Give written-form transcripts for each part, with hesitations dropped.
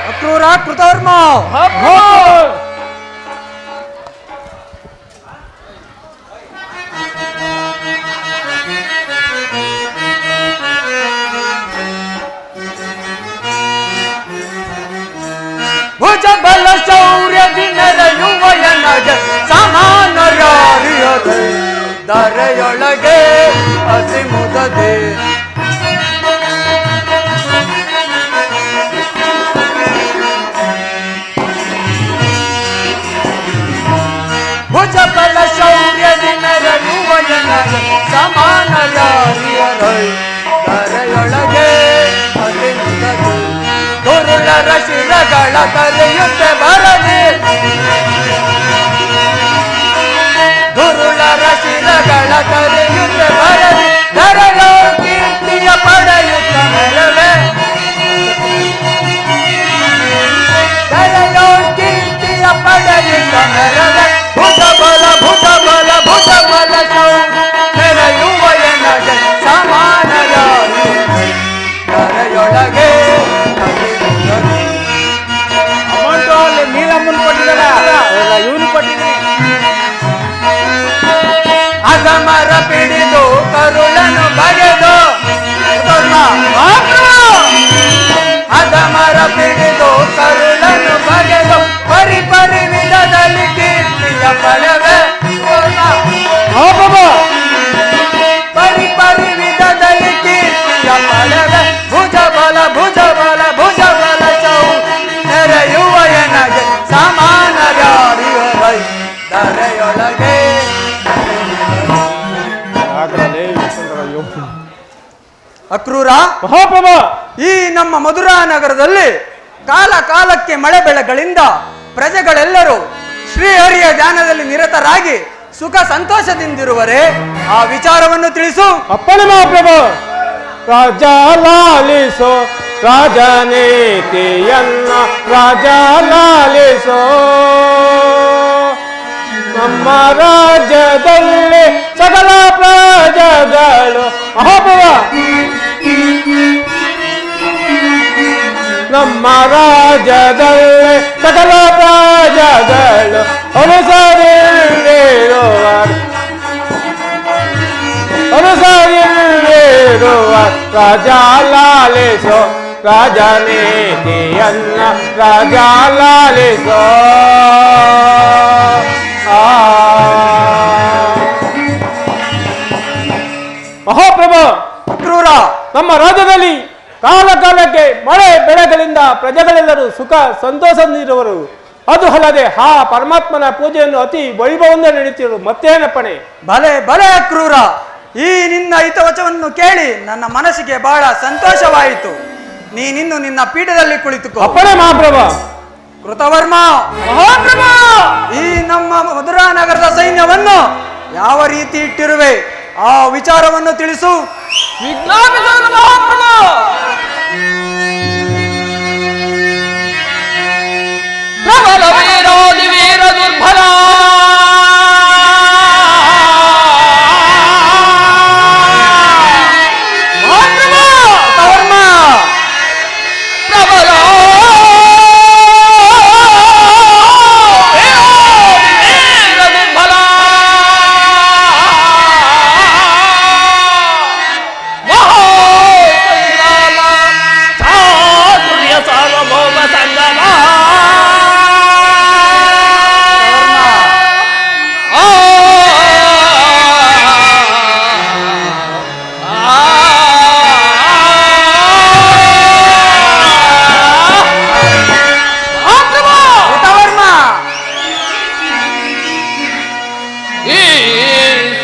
ಅಕ್ರೂರ ಕೃತವರ್ಮ ಭುಜ ಬಲ ಶೌರ್ಯದಿ ನೆರೆಯುವ ಎನಗೆ ಸಮಾನರಾರಿಯದೆ ಧರೆಯೊಳಗೆ ಅತಿ ಮುದದೆ ಭುಜ ಬಲ ಶೌರ್ಯದಿ ನೆರೆಯುವ ಎನಗೆ ಸಮಾನರಾರಿಯದೆ ಧರೆಯೊಳಗೆ ಅತಿ ಮುದದೆ ದುರುಳರ ಶಿರಗಳ ತಲೆಯುತ್ತೆ ಬರದೆ ದುರುಳರ ಶಿರಗಳ ತಲೆಯುತ್ತೆ ಬರದೆ ಧರೆಯೋ ಕೀರ್ತಿಯ ಪಡೆಯುತ್ತ ಮೆರವೆ ಧರೆಯೋ ಕೀರ್ತಿಯ ಪಡೆಯುತ್ತ ಮೆರವೆ ಭುಜ ಬಲ ಭುಜ ಬಲ ಭುಜ ಬಲ ಮೆರೆಯುವ ಎನಗೆ ಸಮಾನರಾಗಿ ಧರೆಯೊಳಗೆ ನೀಲಮ್ಮನ್ ಕೊಟ್ಟಿದ್ದಲ್ಲ ಇವನು ಕೊಟ್ಟಿದ್ದೀನಿ ಅಗಮರ ಪಿಡಿದು ಕರುಳನ್ನು ಬಗೆದು ಅಗಮರ ಪಿಡಿದು ಕರುಳನ್ನು ಬಗೆದು ಪರಿ ಪರಿ ವಿಧದಲ್ಲಿ ಕೀರ್ತಿಯ ಪಡೆವೆ ಪರಿ ಪರಿ ವಿಧದಲ್ಲಿ ಕೀರ್ತಿಯ ಪಡೆವೆ ಭುಜ ಬಲ ಭುಜ ಬಲ ಭುಜ ಬಲ ನೆರೆಯುವ ಎನಗೆ ಸಮಾನರಾರಿಯರೈ ಧರೆಯೊಳಗೆ ಅಕ್ರೂರ ಈ ನಮ್ಮ ಮಧುರಾ ನಗರದಲ್ಲಿ ಕಾಲ ಕಾಲಕ್ಕೆ ಮಳೆ ಬೆಳೆಗಳಿಂದ ಪ್ರಜೆಗಳೆಲ್ಲರೂ ಶ್ರೀಹರಿಯ ಧ್ಯಾನದಲ್ಲಿ ನಿರತರಾಗಿ ಸುಖ ಸಂತೋಷದಿಂದಿರುವರೆ ಆ ವಿಚಾರವನ್ನು ತಿಳಿಸು. ಅಪ್ಪಣೆ ಮಹಾಪ್ರಭು. ರಾಜ ಲಾಲಿಸೋ ರಾಜನೀತಿಯನ್ನ ರಾಜ ಲಾಲಿಸೋ ನಮ್ಮ ರಾಜ್ಯದಲ್ಲಿ ಸಕಲ ಪ್ರಜೆಗಳು ಮಹಾಪ್ರಭು ನಮ್ಮ ರಾಜ್ಯದಲ್ಲಿ ಸಕಲ ಪ್ರಜೆಗಳು ಅನುಸರಿರುವ ರಾಜ ಲಾಲಿಸೋ ರಾಜನೀತಿಯನ್ನ ರಾಜ ಲಾಲಿಸೋ ಮಹಾಪ್ರಭು. ಅಕ್ರೂರ, ನಮ್ಮ ರಾಜ್ಯದಲ್ಲಿ ಕಾಲ ಕಾಲಕ್ಕೆ ಮಳೆ ಬೆಳೆಗಳಿಂದ ಪ್ರಜೆಗಳೆಲ್ಲರೂ ಸುಖ ಸಂತೋಷದಿಂದಿರುವರು. ಅದು ಅಲ್ಲದೆ ಆ ಪರಮಾತ್ಮನ ಪೂಜೆಯನ್ನು ಅತಿ ವೈಭವದಿಂದ ನಡೆಯುತ್ತಿರು. ಮತ್ತೇನಪ್ಪಣೆ? ಭಲೆ ಭಲೆ ಅಕ್ರೂರ, ಈ ನಿನ್ನ ಹಿತವಚವನ್ನು ಕೇಳಿ ನನ್ನ ಮನಸ್ಸಿಗೆ ಬಹಳ ಸಂತೋಷವಾಯಿತು. ನೀನಿನ್ನು ನಿನ್ನ ಪೀಠದಲ್ಲಿ ಕುಳಿತುಕೋ. ಅಪ್ಪಣೆ ಮಹಾಪ್ರಭು. ಕೃತವರ್ಮ, ಮಹಾಪ್ರಭು, ಈ ನಮ್ಮ ಮಧುರಾ ನಗರದ ಸೈನ್ಯವನ್ನು ಯಾವ ರೀತಿ ಇಟ್ಟಿರುವೆ ಆ ವಿಚಾರವನ್ನು ತಿಳಿಸು. ವಿಜ್ಞಾಪಿಸೋಣ ಮಹಾಪ್ರಭು. ಪ್ರಬಲ ವೀರೋಧಿ ವೀರ ದುರ್ಬಲ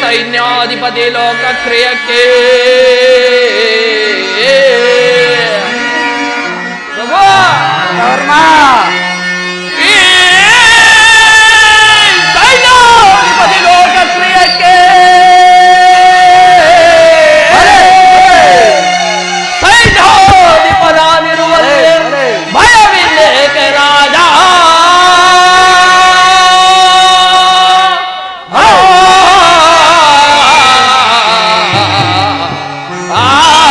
ಸೈನ್ಯಾಧಿಪತಿ ಲೋಕಕ್ರಿಯಕ್ಕೆ ಸೈನ್ಯಾಧಿಪತಿ ಲೋಕಕ್ರಿಯಕ್ಕೆ ಸೈನ್ಯಾಧಿಪದಾಗಿರುವಲ್ಲಿ ಭಯವಿಲ್ಲೇಕೆ ರಾಜ. Ah!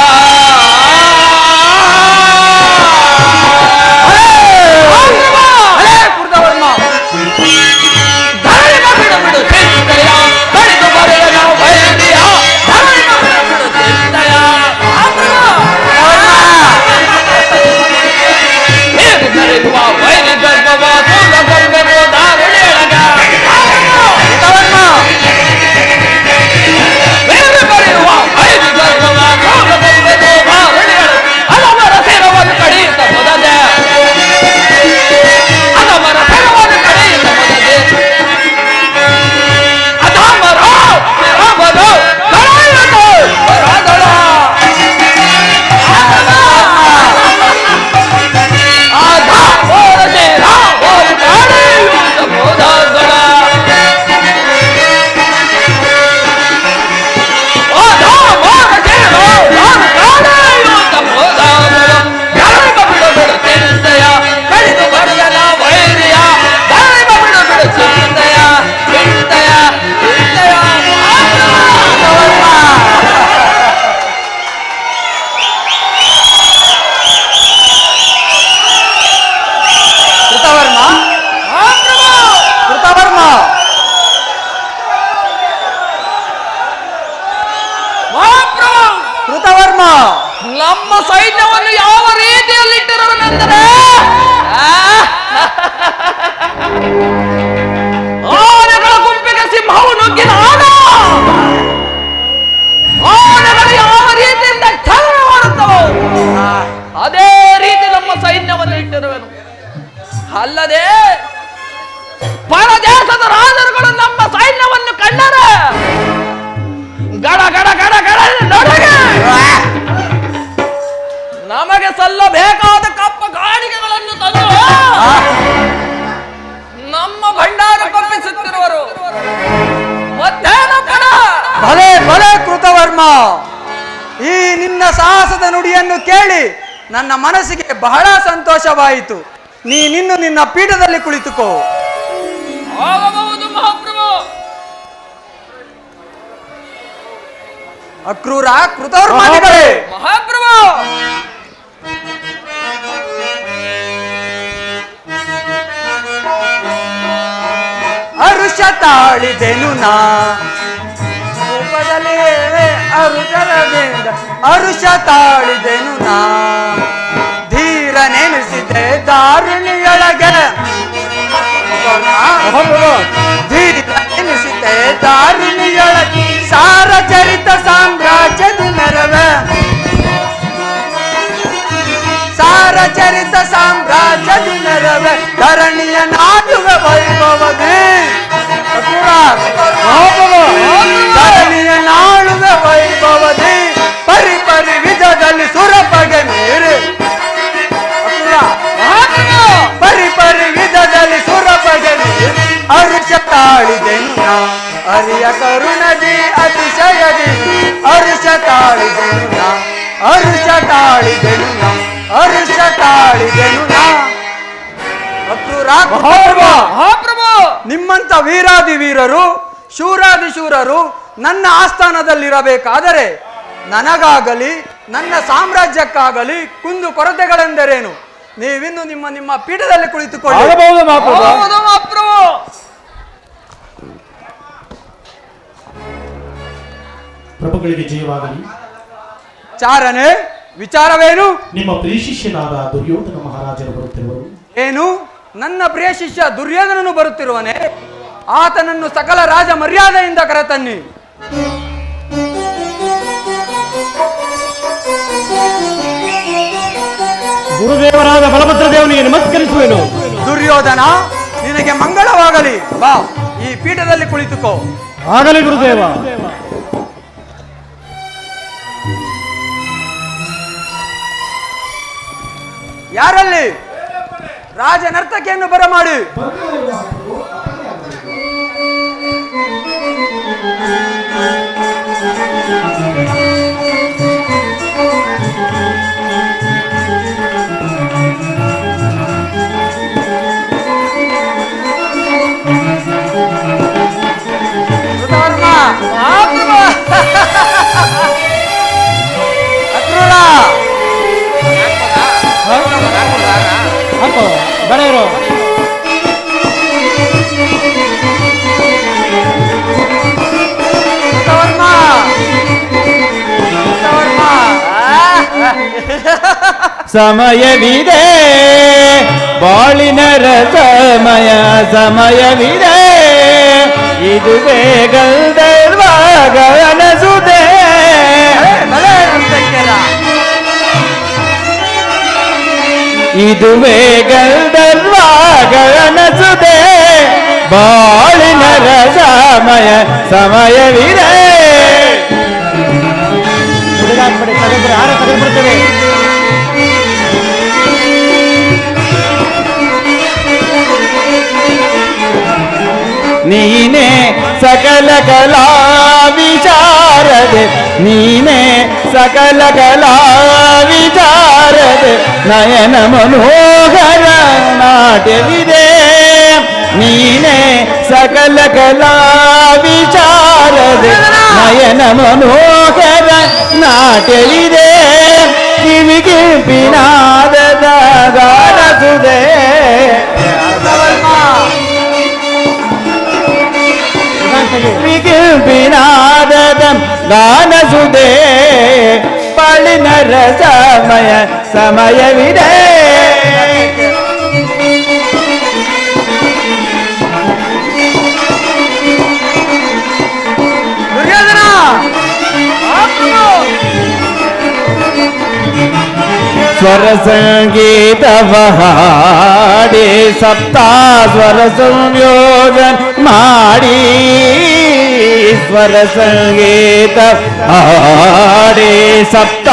ಸೈನ್ಯವನ್ನು ಯಾವ ರೀತಿಯಲ್ಲಿಟ್ಟಿರುವನೆಂದರೆ ಆನೆಗಳ ಗುಂಪಿಗೆ ಸಿಂಹವು ನುಗ್ಗಿದಾಗ ಆನೆಗಳು ಯಾವ ರೀತಿಯಿಂದ ಚಾಲನೆ ಮಾಡುತ್ತವೋ ಅದೇ ರೀತಿ ನಮ್ಮ ಸೈನ್ಯವನ್ನು ಇಟ್ಟಿರುವೆನು. ಅಲ್ಲದೆ ಪರದೇಶದ ರಾಜರುಗಳು ನಮ್ಮ ಸೈನ್ಯವನ್ನು ಕಂಡರೆ ಗಡ ಗಡ ಗಡ ಗಡ ನಡುಗೆ ನಮಗೆ ಸಲ್ಲಬೇಕಾದ ಕಪ್ಪ ಕಾಣಿಕೆಗಳನ್ನು ತಂದು ನಮ್ಮ ಭಂಡಾರ ಕಪ್ಪಿಸುತ್ತಿರುವರು. ಮತ್ತೇನಪ್ಪಣ? ಭಲೆ ಭಲೆ ಕೃತವರ್ಮ, ಈ ನಿನ್ನ ಸಾಹಸದ ನುಡಿಯನ್ನು ಕೇಳಿ ನನ್ನ ಮನಸ್ಸಿಗೆ ಬಹಳ ಸಂತೋಷವಾಯಿತು. ನೀನಿನ್ನು ನಿನ್ನ ಪೀಠದಲ್ಲಿ ಕುಳಿತುಕೋ. ಆಗಬಹುದು ಮಹಾಪ್ರಭು. ಅಕ್ರೂರ ಕೃತವರ್ಮಾದಿಗಳೇ, ಮಹಾಪ್ರಭು ಅರುಷ ತಾಳಿದೆನು ನಾ ರೂಪದಲ್ಲಿ ಅರುಷದಿಂದ ಅರುಷ ತಾಳಿದೆನು ನಾ ಧೀರ ನೆನೆಸಿದೆ ದಾರುಣಿಯೊಳಗೆ ಧೀರ ನೆನೆಸಿದೆ ದಾರುಣಿಯೊಳಗೆ ಸಾರಚರಿತ ಸಾಮ್ರಾಜ್ಯದ ಮೆರವೆ ಸಾರಚರಿತ ಸಾಮ್ರಾಜ್ಯದ ಮೆರವೆ ಧರಣಿಯ ನಾಟುವ ವೈಭವದೇ ಧರಣಿಯ ನಾಳುವ ವೈಭವದೇ ಪರಿ ಪರಿ ವಿಧದಲ್ಲಿ ಸುರಪಗೆ ಮೇರೆ ಪರಿ ಪರಿ ವಿಧದಲ್ಲಿ ಸುರಪಗೆ ಮೇರೆ ಅರುಷ ತಾಳಿದೆನು ನಾ ಅರಿಯ ಕರುಣದಿ ಅತಿಶಯದಿ ಅರುಷ ತಾಳಿದೆನು ನಾ ಅರುಷ ತಾಳಿದೆನು ನಾ ಅರುಷ ತಾಳಿದೆನು ನಾ. ಮಹಾಪ್ರಭು ನಿಮ್ಮಂತ ವೀರಾದಿ ವೀರರು ಶೂರಾದಿ ಶೂರರು ನನ್ನ ಆಸ್ಥಾನದಲ್ಲಿರಬೇಕಾದರೆ ನನಗಾಗಲಿ ನನ್ನ ಸಾಮ್ರಾಜ್ಯಕ್ಕಾಗಲಿ ಕುಂದು ಕೊರತೆಗಳೆಂದರೇನು? ನೀವಿನ್ನು ನಿಮ್ಮ ನಿಮ್ಮ ಪೀಠದಲ್ಲಿ ಕುಳಿತುಕೊಳ್ಳಿ. ಮಹಾಪ್ರಭು. ಪ್ರಭುಗಳಿಗೆ ಜಯವಾಗಲಿ. ಚಾರನೆ, ವಿಚಾರವೇನು? ನಿಮ್ಮ ಪ್ರಿಯ ಶಿಷ್ಯನಾದ ದುರ್ಯೋಧನ ಮಹಾರಾಜರು ಬರುತ್ತಿರುವರು. ಏನು? ನನ್ನ ಪ್ರಿಯ ಶಿಷ್ಯ ದುರ್ಯೋಧನನು ಬರುತ್ತಿರುವನೆ? ಆತನನ್ನು ಸಕಲ ರಾಜ ಮರ್ಯಾದೆಯಿಂದ ಕರೆತನ್ನಿ. ಗುರುದೇವರಾದ ಬಲಭದ್ರ ದೇವನಿಗೆ ನಮಸ್ಕರಿಸುವೆನು. ದುರ್ಯೋಧನ, ನಿನಗೆ ಮಂಗಳವಾಗಲಿ. ಬಾ, ಈ ಪೀಠದಲ್ಲಿ ಕುಳಿತುಕೋ. ಆಗಲಿ ಗುರುದೇವ. ಯಾರಲ್ಲಿ ರಾಜ ನರ್ತಕಿಯನ್ನು ಬರಮಾಡಿ. ಬರೆಯರು ಸಮಯವಿದೆ ಬಾಳಿನ ರಸಮಯ ಸಮಯವಿದೆ ಇದುವೇ ಗಲ್ದರ್ವಾಗ ಅನಸುದೆ ಇದುವೇ ಗಲ್ದರ್ವಾಗ ಅನಸುದೆ ಬಾಳಿನ ರಸಮಯ ಸಮಯವಿದೆ ಯಾರ ತೆಗೆದುಬಿಡ್ತೇವೆ. ನೀನೇ ಸಕಲ ಕಲಾ ವಿಚಾರದೆ ನೀನೇ ಸಕಲ ಕಲಾ ವಿಚಾರದೆ ನಯನ ಮನೋಹರ ನಾಟ್ಯವಿದೆ ನೀನೇ ಸಕಲ ಕಲಾ ವಿಚಾರದೆ ನಯನ ಮನೋಹರ ನಾಟ್ಯವಿದೆ ಕಿವಿಗೆ ಪಿನಾದದ ಗಾನಸುದೆ ವಿಗಿಂಪಿನಾದದ ಗಾನಸುದೆ ಪಳಿ ಬಾಳಿನ ರಸಮಯ ಸಮಯವಿದೆ. ದುರ್ಯೋಧನ ಸ್ವರ ಸಂಗೀತವ ಹಾಡಿ ಸಪ್ತ ಸ್ವರ ಸಂಯೋಜನ ಮಾಡಿ, ಸ್ವರ ಸಂಗೀತ ಹಾಡಿ ಸಪ್ತ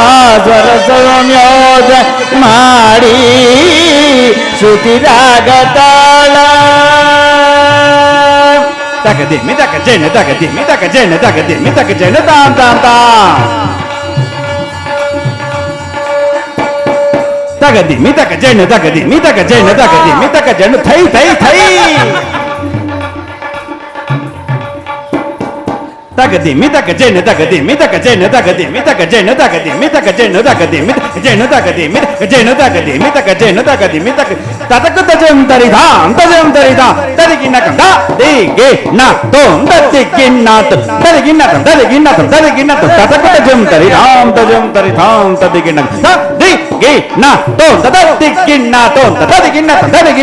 ಸ್ವರ ಸಂಯೋಜನ ಮಾಡಿ, ಶ್ರುತಿ ರಾಗ ತಾಳ ತಗದಿಮ್ಮಿ ತಗ ಜನ ತಗದಿಮ್ಮಿ ತಗ ಜನ ತಗದಿಮ್ಮಿ ತಗ ಜನ ತಾಂ ತಾಂ ತಾಂ ತಗದಿಮ್ಮಿ ತಗ ಜನ ತಗದಿಮ್ಮಿ ತಗ ಜನ ತಗದಿಮ್ಮಿ ತಗ ಜನ ಥೈ ಥೈ ಥೈ ತಗದಿಮ್ಮಿ ತಗ ಜನ ತಗದಿಮ್ಮಿ ತಗ ಜನ ತಗದಿಮ್ಮಿ ತಗ ಜನ ತಗದಿಮ್ಮಿ ತಗ ಜನ ತಗದಿಮ್ಮಿ ಜನ ತಗದಿಮ್ಮಿ ಜನ ತಗದಿಮ್ಮಿ ತಗ ಜನ ತಗದಿಮ್ಮಿ ತಗ ತತಕ ತಜಂ ತರಿಧಾಂ ತರಿಗಿನ ಕಂದ ದೇಗೆ ನ ತೋಂ ತದಿಗಿನ ತರಿಗಿನ ತತಕ ತಜಂ ತರಿಧಾಂ ತದಿಗಿನ ದೇಗೆ ನ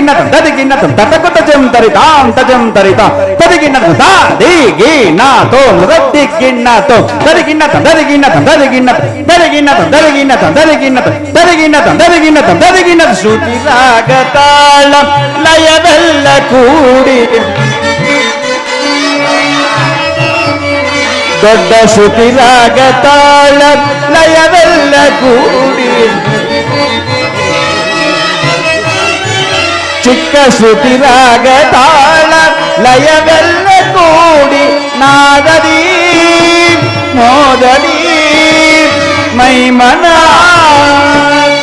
ತೋಂ ತದಿಗಿನ ತತಕ ತಜಂ ತರಿಧಾಂ ತದಿಗಿನ ದೇಗೆ ನ ತೋಂ ಶ್ರುತಿ ರಾಗ ತಾಳ ಲಯವೆಲ್ಲ ಕೂಡಿ, ದೊಡ್ಡ ಶ್ರುತಿ ರಾಗ ತಾಳ ಲಯವೆಲ್ಲ ಕೂಡಿ, ಚಿಕ್ಕ ಶ್ರುತಿ ರಾಗ ತಾಳ ಲಯವೆಲ್ಲ ಕೂಡಿ, ನಾದದಿ ಮೋದದಿ ಮೈಮನ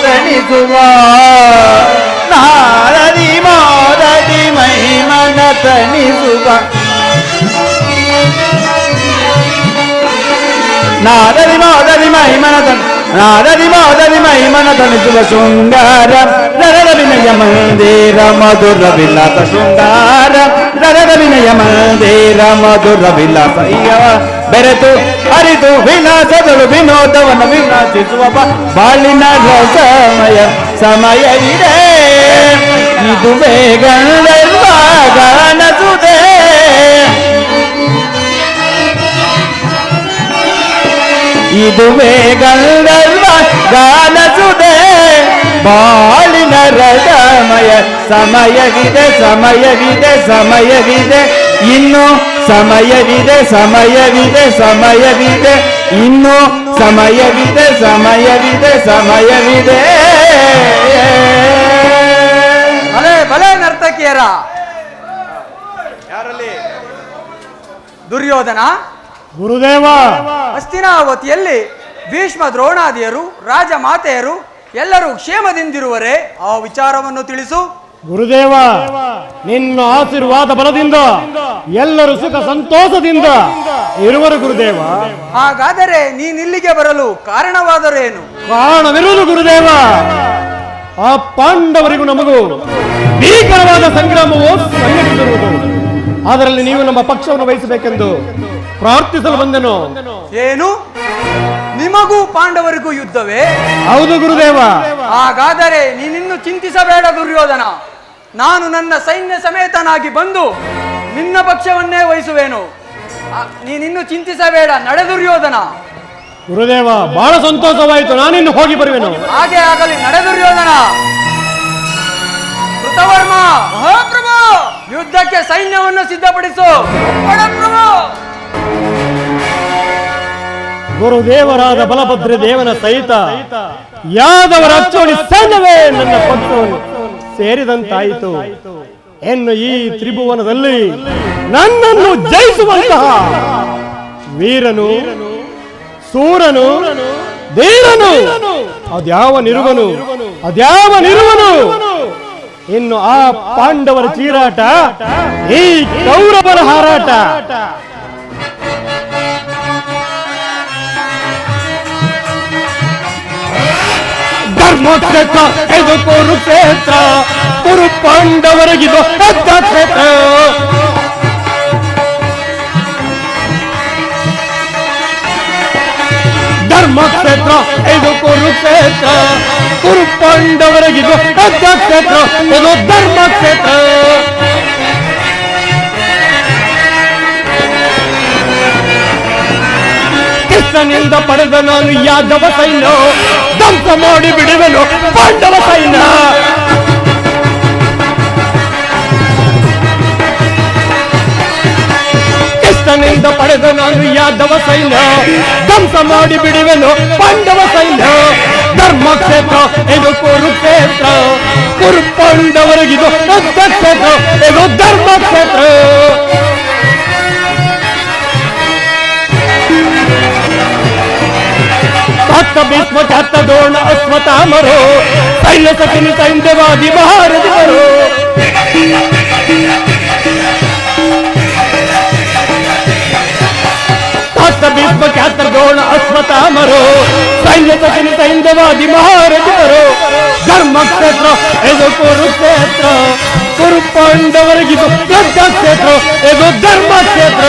ತಣಿಸುವ, ನಾದದಿ ಮೋದದಿ ಮೈಮನ ತಣಿಸುವ, ನಾದದಿ ಮೋದದಿ ಮೈಮನ ತಣಿಸುವ ಶೃಂಗಾರ ರರದ ವಿನಯ ಮಂದಿರ ಮಧುರ ವಿಲಾಸ ಶೃಂಗಾರ ರರದ ವಿನಯ ಮಂದಿರ ಮಧುರ ವಿಲಾಸ ಬೆರೆತು ಅರಿತು ವಿಲಾಸಗಳು ವಿನೋದವನ್ನು ವಿಲಾಸಿಸುವ ಬಾಳಿನ ರಸಮಯ ಸಮಯವಿದೆ. ಇದುವೇ ಗಣಸುದೆ, ಇದುವೇ ಗಾನಸುದೆ, ಬಾಳಿನ ರಸಮಯ ಸಮಯವಿದೆ ಇನ್ನು ಸಮಯವಿದೆ ಇನ್ನು ಸಮಯವಿದೆ. ಭಲೆ ನರ್ತಕಿಯರ ದುರ್ಯೋಧನ, ಗುರುದೇವ, ಹಸ್ತಿನಾವತಿಯಲ್ಲಿ ಭೀಷ್ಮ ದ್ರೋಣಾದಿಯರು ರಾಜ ಮಾತೆಯರು ಎಲ್ಲರೂ ಕ್ಷೇಮದಿಂದಿರುವರೆ ಆ ವಿಚಾರವನ್ನು ತಿಳಿಸು. ಗುರುದೇವ, ನಿನ್ನ ಆಶೀರ್ವಾದ ಬಲದಿಂದ ಎಲ್ಲರೂ ಸುಖ ಸಂತೋಷದಿಂದ ಇರುವರು ಗುರುದೇವ. ಹಾಗಾದರೆ ನೀನಿಲ್ಲಿಗೆ ಬರಲು ಕಾರಣವಾದರೇನು? ಕಾರಣವಿರುವುದು ಗುರುದೇವ, ಆ ಪಾಂಡವರಿಗೂ ನಮಗೂ ಭೀಕರವಾದ ಸಂಗ್ರಾಮವು ಸಂಘಟಿಸಿರುವುದು. ಅದರಲ್ಲಿ ನೀವು ನಮ್ಮ ಪಕ್ಷವನ್ನು ವಹಿಸಬೇಕೆಂದು ಪ್ರಾರ್ಥಿಸಲು ಬಂದೆನು. ಏನು, ನಿಮಗೂ ಪಾಂಡವರಿಗೂ ಯುದ್ಧವೇ? ಹೌದು ಗುರುದೇವ. ಹಾಗಾದರೆ ನೀನಿನ್ನು ಚಿಂತಿಸಬೇಡ ದುರ್ಯೋಧನ, ನಾನು ನನ್ನ ಸೈನ್ಯ ಸಮೇತನಾಗಿ ಬಂದು ನಿನ್ನ ಪಕ್ಷವನ್ನೇ ವಹಿಸುವೆನು. ನೀನಿನ್ನು ಚಿಂತಿಸಬೇಡ, ನಡೆ ದುರ್ಯೋಧನ. ಗುರುದೇವ, ಬಹಳ ಸಂತೋಷವಾಯಿತು, ನಾನಿನ್ನು ಹೋಗಿ ಬರುವೆನು. ಹಾಗೆ ಆಗಲಿ, ನಡೆ ದುರ್ಯೋಧನ. ಕೃತವರ್ಮ, ಮಹಾಪ್ರಭು, ಯುದ್ಧಕ್ಕೆ ಸೈನ್ಯವನ್ನು ಸಿದ್ಧಪಡಿಸು. ಪ್ರಭು. ಗುರುದೇವರಾದ ಬಲಭದ್ರ ದೇವನ ಸಹಿತ ಯಾದವರ ಅಚ್ಚೋಡಿ ಸೈನ್ಯವೇ ನನ್ನ ಪಕ್ಷವನ್ನು ಸೇರಿದಂತಾಯಿತು. ಇನ್ನು ಈ ತ್ರಿಭುವನದಲ್ಲಿ ನನ್ನನ್ನು ಜಯಿಸುವಂತಹ ವೀರನು, ಸೂರನು, ಧೀರನು ಅದ್ಯಾವ ನಿರುವನು ಇನ್ನು ಆ ಪಾಂಡವರ ಚೀರಾಟ, ಈ ಕೌರವರ ಹಾರಾಟ. ಧರ್ಮಕ್ಷೇತ್ರ ಇದು ಕುರುಕ್ಷೇತ್ರ, ಕುರು ಪಾಂಡವರಿಗಿದು ಕ್ಷೇತ್ರ. ಧರ್ಮಕ್ಷೇತ್ರ ಕ್ಷೇತ್ರ ಇದು ಕುರುಕ್ಷೇತ್ರ, ಕುರು ಪಾಂಡವರಿಗಿದು ಯುದ್ಧ ಕ್ಷೇತ್ರ ಇದು ಧರ್ಮ ಕ್ಷೇತ್ರ. ಕೃಷ್ಣನಿಂದ ಪಡೆದ ನಾನು ಯಾದವ ಸೈನ್ಯ ಧ್ವಂಸ ಮಾಡಿ ಬಿಡುವೆನು ಪಾಂಡವ ಸೈನ್ಯ. ಕೃಷ್ಣನಿಂದ ಪಡೆದ ನಾನು ಯಾದವ ಸೈನ್ಯ ಧ್ವಂಸ ಮಾಡಿ ಬಿಡುವೆನು ಪಾಂಡವ ಸೈನ್ಯ. ಧರ್ಮ ಕ್ಷೇತ್ರ ಇದು ಕುರುಕ್ಷೇತ್ರ, ಕುರು ಪಾಂಡವರಿಗಿದು ಯುದ್ಧ ಕ್ಷೇತ್ರ ಇದು ಧರ್ಮ ಕ್ಷೇತ್ರ. ಭಕ್ತ ಭೀಷ್ಮ ಚಾತ್ತ ದ್ರೋಣ ಅಶ್ವತ್ಥಾಮರು ಸೈನ್ಯ ಸಖಿನಿ ಸೈನ್ಯವಾದಿ ಮಹಾರಥಿಗಳು. ಭಕ್ತ ಭೀಷ್ಮ ಚಾತ್ತ ದ್ರೋಣ ಅಶ್ವತ್ಥಾಮರು ಸೈನ್ಯ ಸಖಿನಿ ಸೈನ್ಯವಾದಿ ಮಹಾರಥಿಗಳು. ಧರ್ಮ ಕ್ಷೇತ್ರ ಇದು ಕುರುಕ್ಷೇತ್ರ, ಕುರು ಪಾಂಡವರಿಗಿದು ಯುದ್ಧ ಕ್ಷೇತ್ರ ಇದು ಧರ್ಮ ಕ್ಷೇತ್ರ.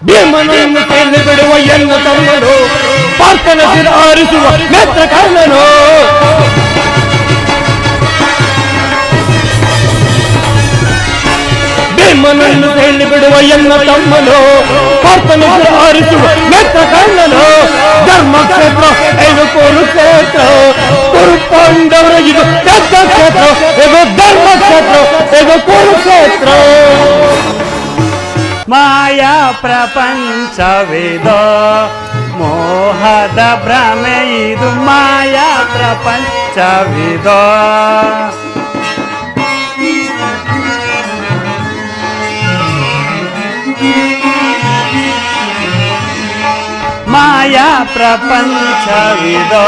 ಭೀಮನನ್ನು ಕೈಲಿ ಬಿಡುವ ಎನ್ನ ತಮ್ಮನು ಪಾರ್ಥನ ಶಿರ ಆರಿಸುವ ನೇತ್ರ ಕರ್ಣನು. ಭೀಮನನ್ನು ಕೈಲಿ ಬಿಡುವ ಎನ್ನ ತಮ್ಮನು ಪಾರ್ಥನ ಶಿರ ಆರಿಸುವ ನೇತ್ರ ಕರ್ಣನು. ಧರ್ಮ ಕ್ಷೇತ್ರ ಇದು ಕುರುಕ್ಷೇತ್ರ, ಕುರು ಪಾಂಡವರಿಗಿದು ಯುದ್ಧ ಕ್ಷೇತ್ರ ಇದು ಧರ್ಮ ಕ್ಷೇತ್ರ ಇದು ಕುರುಕ್ಷೇತ್ರ. ಮಾಯಾ ಪ್ರಪಂಚವಿದೋ ಮೋಹದ ಭ್ರಮೆ ಇದು ಮಾಯಾ ಪ್ರಪಂಚವಿದೋ. ಮಾಯಾ ಪ್ರಪಂಚವಿದೋ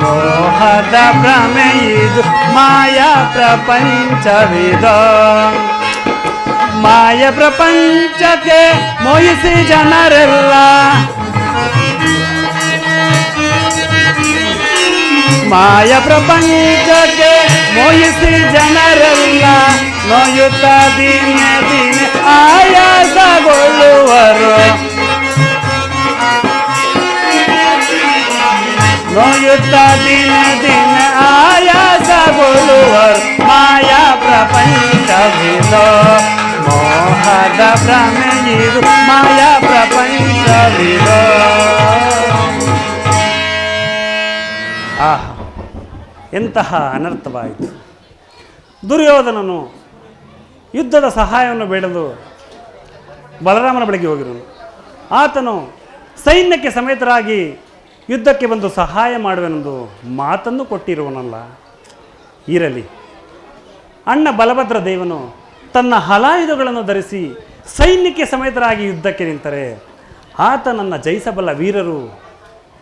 ಮೋಹದ ಭ್ರಮೆ ಇದು ಮಾಯಾ ಪ್ರಪಂಚವಿದೋ. ಮಾಯ ಪ್ರಪಂಚಕ್ಕೆ ಮೋಹಿಸಿ ಜನರೆಲ್ಲ ಮಾಯ ಪ್ರಪಂಚಕ್ಕೆ ಮೋಹಿಸಿ ಜನರೆಲ್ಲ ನೋಯುತ್ತ ದಿನೇ ದಿನೇ ಆಯಾಸಗೊಳ್ಳುವರು. ನೋಯುತ್ತ ದಿನೇ ದಿನೇ ಆಯಾಸಗೊಳ್ಳುವರು. ಮಾಯಾ ಪ್ರಪಂಚವಿದೋ ಮೋಹದ ಭ್ರಮೆ ಇದು ಮಾಯಾ ಪ್ರಪಂಚವಿದೋ. ಆಹಾ, ಎಂತಹ ಅನರ್ಥವಾಯಿತು. ದುರ್ಯೋಧನನು ಯುದ್ಧದ ಸಹಾಯವನ್ನು ಬೇಡಲು ಬಲರಾಮನ ಬಳಿಗೆ ಹೋಗಿರುವನು. ಆತನು ಸೈನ್ಯಕ್ಕೆ ಸಮೇತರಾಗಿ ಯುದ್ಧಕ್ಕೆ ಬಂದು ಸಹಾಯ ಮಾಡುವೆನೆಂದು ಮಾತನ್ನು ಕೊಟ್ಟಿರುವನಲ್ಲ. ಇರಲಿ, ಅಣ್ಣ ಬಲಭದ್ರ ದೇವನು ತನ್ನ ಹಲಾಯುಧಗಳನ್ನು ಧರಿಸಿ ಸೈನ್ಯಕ್ಕೆ ಸಮೇತರಾಗಿ ಯುದ್ಧಕ್ಕೆ ನಿಂತರೆ ಆತನನ್ನು ಜಯಿಸಬಲ್ಲ ವೀರರು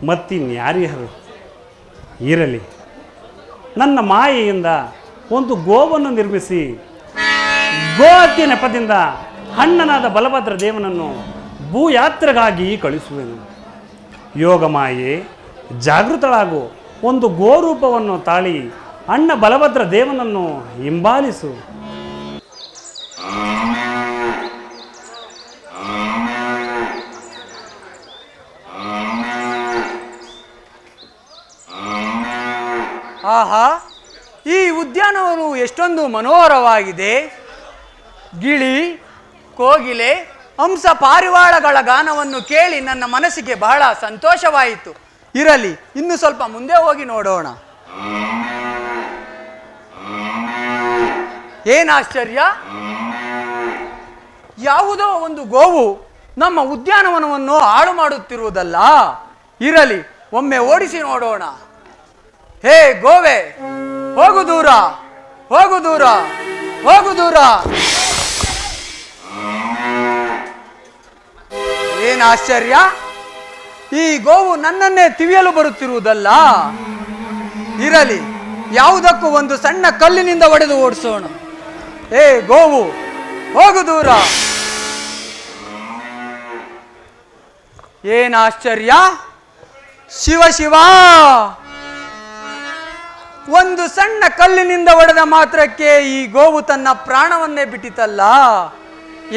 ಮತ್ತಿನ್ಯಾರ್ಯರು? ಇರಲಿ, ನನ್ನ ಮಾಯೆಯಿಂದ ಒಂದು ಗೋವನ್ನು ನಿರ್ಮಿಸಿ ಗೋಹತ್ಯೆ ನೆಪದಿಂದ ಅಣ್ಣನಾದ ಬಲಭದ್ರ ದೇವನನ್ನು ಭೂಯಾತ್ರೆಗಾಗಿ ಕಳಿಸುವೆನು. ಯೋಗ ಮಾಯೆ ಜಾಗೃತಳಾಗು, ಒಂದು ಗೋರೂಪವನ್ನು ತಾಳಿ ಅಣ್ಣ ಬಲಭದ್ರ ದೇವನನ್ನು ಹಿಂಬಾಲಿಸು. ಆಹಾ, ಈ ಉದ್ಯಾನವನು ಎಷ್ಟೊಂದು ಮನೋಹರವಾಗಿದೆ. ಗಿಳಿ, ಕೋಗಿಲೆ, ಹಂಸ ಪಾರಿವಾಳಗಳ ಗಾನವನ್ನು ಕೇಳಿ ನನ್ನ ಮನಸ್ಸಿಗೆ ಬಹಳ ಸಂತೋಷವಾಯಿತು. ಇರಲಿ, ಇನ್ನು ಸ್ವಲ್ಪ ಮುಂದೆ ಹೋಗಿ ನೋಡೋಣ. ಏನಾಶ್ಚರ್ಯ! ಯಾವುದೋ ಒಂದು ಗೋವು ನಮ್ಮ ಉದ್ಯಾನವನವನ್ನು ಹಾಳು ಮಾಡುತ್ತಿರುವುದಲ್ಲ. ಇರಲಿ, ಒಮ್ಮೆ ಓಡಿಸಿ ನೋಡೋಣ. ಹೇ ಗೋವೆ, ಹೋಗು ದೂರ, ಹೋಗು ದೂರ, ಹೋಗು ದೂರ. ಏನಾಶ್ಚರ್ಯ! ಈ ಗೋವು ನನ್ನನ್ನೇ ತಿವಿಯಲು ಬರುತ್ತಿರುವುದಲ್ಲ. ಇರಲಿ, ಯಾವುದಕ್ಕೂ ಒಂದು ಸಣ್ಣ ಕಲ್ಲಿನಿಂದ ಹೊಡೆದು ಓಡಿಸೋಣ. ಹೇ ಗೋವು, ಹೋಗು ದೂರ. ಏನಾಶ್ಚರ್ಯ! ಶಿವ ಶಿವ, ಒಂದು ಸಣ್ಣ ಕಲ್ಲಿನಿಂದ ಹೊಡೆದ ಮಾತ್ರಕ್ಕೆ ಈ ಗೋವು ತನ್ನ ಪ್ರಾಣವನ್ನೇ ಬಿಟ್ಟಿತಲ್ಲ.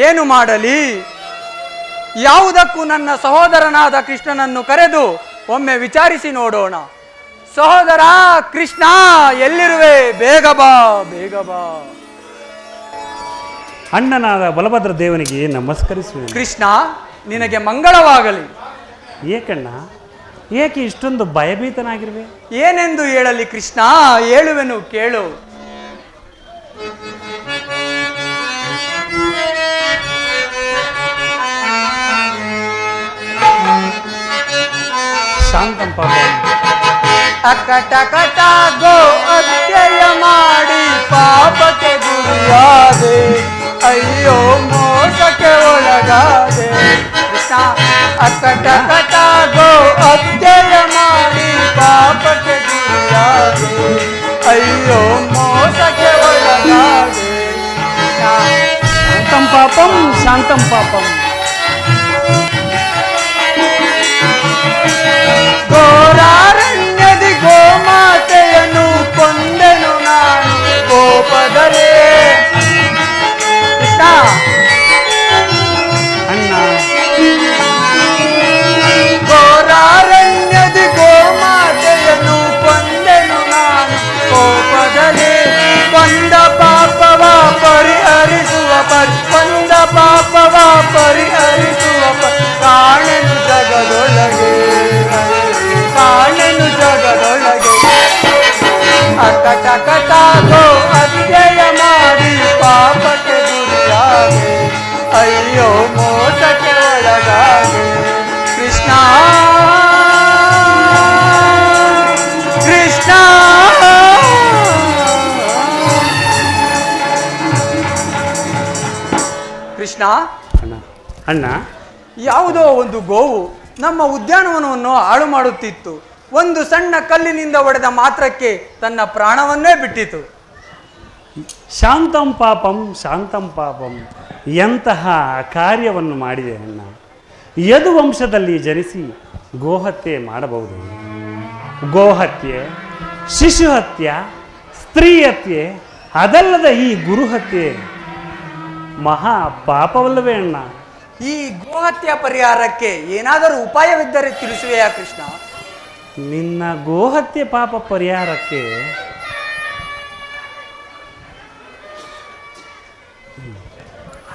ಏನು ಮಾಡಲಿ? ಯಾವುದಕ್ಕೂ ನನ್ನ ಸಹೋದರನಾದ ಕೃಷ್ಣನನ್ನು ಕರೆದು ಒಮ್ಮೆ ವಿಚಾರಿಸಿ ನೋಡೋಣ. ಸಹೋದರ ಕೃಷ್ಣ, ಎಲ್ಲಿರುವೆ? ಬೇಗ ಬಾ, ಬೇಗ ಬಾ. ಅಣ್ಣನಾದ ಬಲಭದ್ರ ದೇವನಿಗೆ ನಮಸ್ಕರಿಸುವೆ. ಕೃಷ್ಣ, ನಿನಗೆ ಮಂಗಳವಾಗಲಿ. ಏಕಣ್ಣ, ಏಕೆ ಇಷ್ಟೊಂದು ಭಯಭೀತನಾಗಿರುವೆ? ಏನೆಂದು ಹೇಳಲಿ ಕೃಷ್ಣ? ಹೇಳುವೆನು, ಕೇಳು. ಶಾಂತಂ ಪಾಪ. ಅಕಟಕಟ ಗೋ ಅತ್ಯಯ ಮಾಡಿ ಪಾಪಕ್ಕೆ ಗುರಿಯಾದೆ, ಅಯ್ಯೋ ಮೋಸಕ್ಕೆ ಒಳಗಾದೆ. ಕೃಷ್ಣ, ಅಕಟಕಟ ಗೋ ಅತ್ಯಯ ಮಾಡಿ ಪಾಪಕ್ಕೆ ಗುರಿಯಾದೆ, ಅಯ್ಯೋ ಮೋಸಕ್ಕೆ ಒಳಗಾದೆ. ಶಾಂತಂ ಪಾಪಂ, ಶಾಂತಂ ಪಾಪಂ. ಘೋರಾರಣ್ಯದಿ ಗೋಮಾತೆಯನ್ನು ಕೊಂದೆನು ನಾನು ಕೋಪದಲೇ. ಕೃಷ್ಣ, ಅಣ್ಣ, ಘೋರಾರಣ್ಯದಿ ಗೋಮಾತೆಯನ್ನು ಕೊಂದೆನು ನಾನು ಕೋಪದಲೇ. ಕೊಂದ ಪಾಪವ ಪರಿಹರಿಸುವ ಕೊಂದ ಪಾಪವ ಪರಿಹರಿಸುವ ಕಾಣೆನು ಜಗದೊಳಗೆ, ಕಾಣೆನು ಜಗದೊಳಗೆ. ಅಕಟಕಟ ಗೋ ಅತ್ಯಯ ಮಾಡಿ ಪಾಪಕ್ಕೆ ಗುರಿಯಾದೆ, ಅಯ್ಯೋ ಮೋಸಕ್ಕೆ ಒಳಗಾದೆ. ಕೃಷ್ಣ, ಕೃಷ್ಣ. ಕೃಷ್ಣ, ಅಣ್ಣ, ಅಣ್ಣ, ಯಾವುದೋ ಒಂದು ಗೋವು ನಮ್ಮ ಉದ್ಯಾನವನವನ್ನು ಹಾಳು ಮಾಡುತ್ತಿತ್ತು. ಒಂದು ಸಣ್ಣ ಕಲ್ಲಿನಿಂದ ಹೊಡೆದ ಮಾತ್ರಕ್ಕೆ ತನ್ನ ಪ್ರಾಣವನ್ನೇ ಬಿಟ್ಟಿತು. ಶಾಂತಂ ಪಾಪಂ, ಶಾಂತಂ ಪಾಪಂ. ಎಂತಹ ಕಾರ್ಯವನ್ನು ಮಾಡಿದೆ ಅಣ್ಣ. ಯದುವಂಶದಲ್ಲಿ ಜನಿಸಿ ಗೋಹತ್ಯೆ ಮಾಡಬಹುದು. ಗೋಹತ್ಯೆ, ಶಿಶುಹತ್ಯೆ, ಸ್ತ್ರೀ ಹತ್ಯೆ, ಅದಲ್ಲದ ಈ ಗುರುಹತ್ಯೆ ಮಹಾ ಪಾಪವಲ್ಲವೇ ಅಣ್ಣ? ಈ ಗೋಹತ್ಯೆ ಪರಿಹಾರಕ್ಕೆ ಏನಾದರೂ ಉಪಾಯವಿದ್ದರೆ ತಿಳಿಸುವೆಯಾ ಕೃಷ್ಣ? ನಿನ್ನ ಗೋಹತ್ಯೆ ಪಾಪ ಪರಿಹಾರಕ್ಕೆ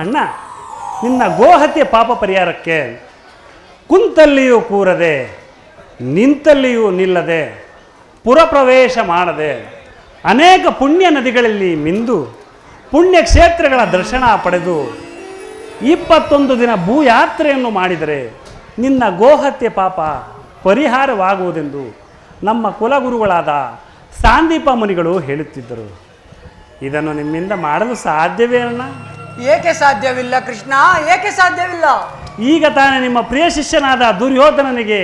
ಅಣ್ಣ, ನಿನ್ನ ಗೋಹತ್ಯೆ ಪಾಪ ಪರಿಹಾರಕ್ಕೆ ಕುಂತಲ್ಲಿಯೂ ಕೂರದೆ, ನಿಂತಲ್ಲಿಯೂ ನಿಲ್ಲದೆ, ಪುರಪ್ರವೇಶ ಮಾಡದೆ, ಅನೇಕ ಪುಣ್ಯ ನದಿಗಳಲ್ಲಿ ಮಿಂದು ಪುಣ್ಯಕ್ಷೇತ್ರಗಳ ದರ್ಶನ ಪಡೆದು 21 ದಿನ ಭೂಯಾತ್ರೆಯನ್ನು ಮಾಡಿದರೆ ನಿನ್ನ ಗೋಹತ್ಯೆ ಪಾಪ ಪರಿಹಾರವಾಗುವುದೆಂದು ನಮ್ಮ ಕುಲಗುರುಗಳಾದ ಸಾಂದೀಪ ಮುನಿಗಳು ಹೇಳುತ್ತಿದ್ದರು. ಇದನ್ನು ನಿಮ್ಮಿಂದ ಮಾಡಲು ಸಾಧ್ಯವೇ ಅಣ್ಣ? ಏಕೆ ಸಾಧ್ಯವಿಲ್ಲ ಕೃಷ್ಣ? ಏಕೆ ಸಾಧ್ಯವಿಲ್ಲ? ಈಗ ತಾನೇ ನಿಮ್ಮ ಪ್ರಿಯ ಶಿಷ್ಯನಾದ ದುರ್ಯೋಧನನಿಗೆ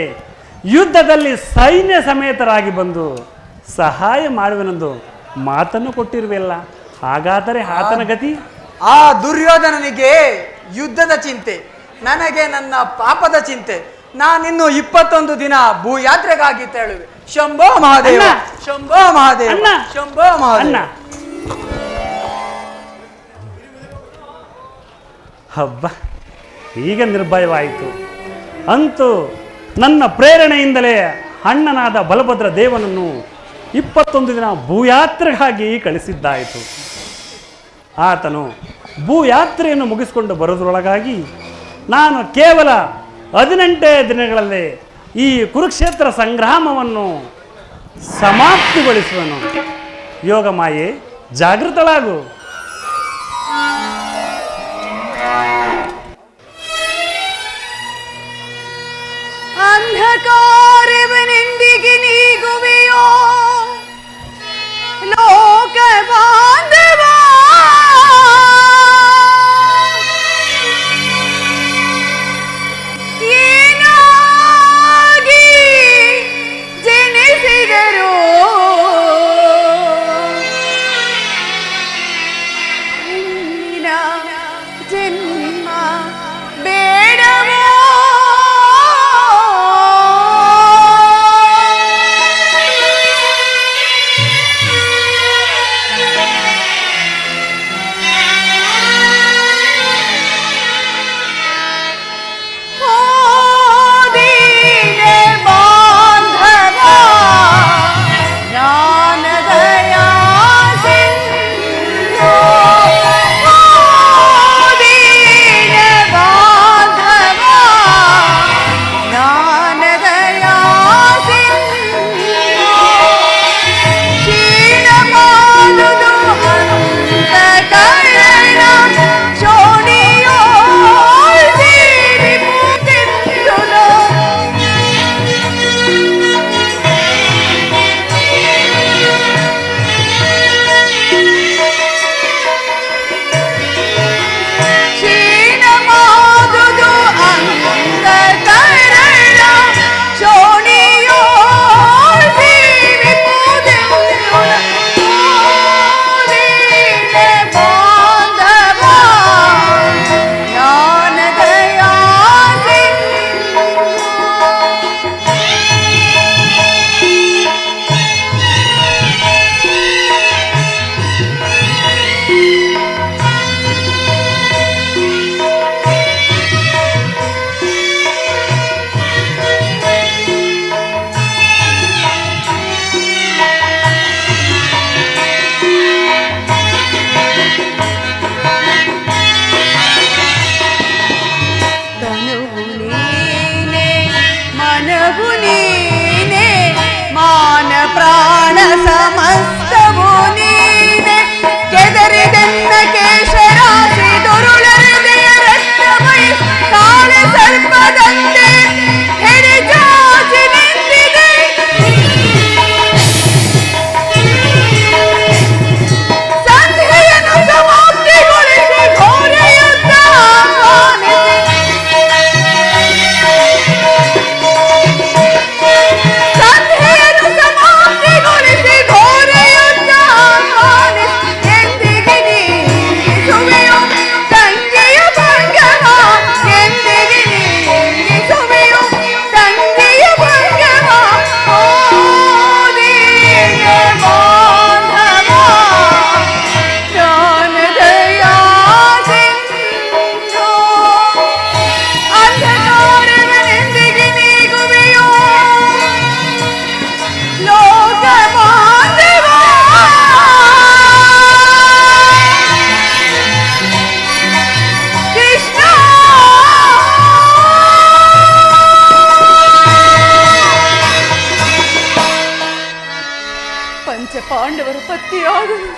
ಯುದ್ಧದಲ್ಲಿ ಸೈನ್ಯ ಸಮೇತರಾಗಿ ಬಂದು ಸಹಾಯ ಮಾಡುವೆನೆಂದು ಮಾತನ್ನು ಕೊಟ್ಟಿರುವೆಲ್ಲ. ಹಾಗಾದರೆ ಆತನ ಗತಿ? ಆ ದುರ್ಯೋಧನನಿಗೆ ಯುದ್ಧದ ಚಿಂತೆ, ನನಗೆ ನನ್ನ ಪಾಪದ ಚಿಂತೆ. ನಾನಿನ್ನು 21 ದಿನ ಭೂಯಾತ್ರೆಗಾಗಿ ತೆರಳುವೆ. ಶಂಭೋ ಮಹಾದೇವ, ಶಂಭೋ ಮಹಾದೇವ, ಶಂಭೋ ಮಹಾದೇವ. ಹಬ್ಬ, ಈಗ ನಿರ್ಭಯವಾಯಿತು. ಅಂತೂ ನನ್ನ ಪ್ರೇರಣೆಯಿಂದಲೇ ಅಣ್ಣನಾದ ಬಲಭದ್ರ ದೇವನನ್ನು 21 ದಿನ ಭೂಯಾತ್ರೆಗಾಗಿ ಕಳಿಸಿದ್ದಾಯಿತು. ಆತನು ಭೂಯಾತ್ರೆಯನ್ನು ಮುಗಿಸಿಕೊಂಡು ಬರೋದ್ರೊಳಗಾಗಿ ನಾನು ಕೇವಲ 18 ದಿನಗಳಲ್ಲೇ ಈ ಕುರುಕ್ಷೇತ್ರ ಸಂಗ್ರಾಮವನ್ನು ಸಮಾಪ್ತಿಗೊಳಿಸುವನು. ಯೋಗಮಾಯೆ, ಜಾಗೃತಳಾಗು. ಅಂಧಕಾರವನೆಂದಿಗೆ ನೀಗುವೆಯೋ ಲೋಕ ಬಾಂಧವ, ಏನಾಗಿ ಜನಿಸಿದರು ಹೆಣ್ಣಿನ ಜನ್ಮ ಬೇಡವೋ? ಗೋಡೆಯಂತೆ ಹಿಡಿಜಾಜಿ ನಿಂತಿದೆ. ಸಂಧಿಯನ್ನು ಸಮಾಪ್ತಿಗೊಳಿಸಿ ಘೋರ ಯುದ್ಧ ಆಹ್ವಾನಿಸಿ. ಸಂಧಿಯನ್ನು ಸಮಾಪ್ತಿಗೊಳಿಸಿ ಘೋರ ಯುದ್ಧ ಆಹ್ವಾನಿಸಿ. ಎಂದಿಗೆ ನೀಗಿಸುವೆಯೋ ತಂಗಿಯ ಭಂಗವ, ಎಂದಿಗೆ ನೀಗಿಸುವೆಯೋ ತಂಗಿಯ ಭಂಗವ. ಓ ದೀನ ಬಾಂಧವ ಜ್ಞಾನದಯಾ ಸಿಂಧು. ಅಂಧಕಾರವೆಂದಿಗೆ ನೀಗುವೆಯೋ ಲೋಕ ಬಾಂಧವ. ಕೃಷ್ಣ ಪಂಚಪಾಂಡವರ ಪತ್ನಿಯಾಗಲು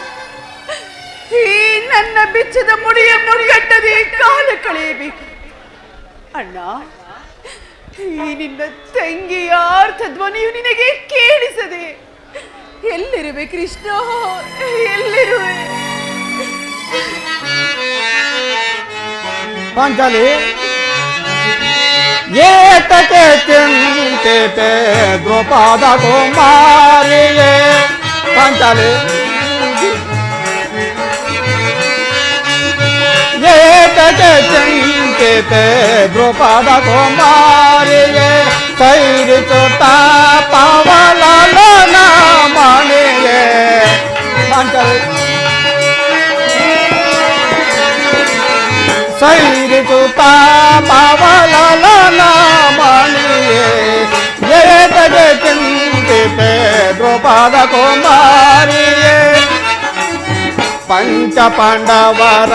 ಈ ನನ್ನ ಬಿಚ್ಚದ ಮುಡಿಯನ್ನು ಕಟ್ಟದೆ ಕಾಲ ಕಳೆಯಬೇಕು. ಅಣ್ಣ, ಈ ನಿನ್ನ ತಂಗಿಯ ಅರ್ಥ ಧ್ವನಿಯು ನಿನಗೆ ಕೇಳಿಸದೆ ಎಲ್ಲಿರುವೆ ಕೃಷ್ಣ, ಎಲ್ಲಿರುವೆ? ಪಾಂಚಾಲಿ ಏತಕ್ಕೆ ಚಿಂತಿತೆ ದ್ರೌಪದ ಕುಮಾರಿಯೇ. ಪಾಂಚಾಲಿ ಏತಕ್ಕೆ ಚಿಂತಿತೆ ದ್ರೌಪದ ಕುಮಾರಿಯೇ. ಸೈರಿಸುತ್ತ ಪವಲನ ಮಣಿಯೇ. ಪಾಂಚಾಲಿ ಸೈರಿಸುತ್ತ ಪವಲನ ಮಣಿಯೇ. ಏತಗೆ ಚಿಂತಿತೆ ದ್ರೌಪದ ಕುಮಾರಿಯೇ. ಪಂಚ ಪಾಂಡವರ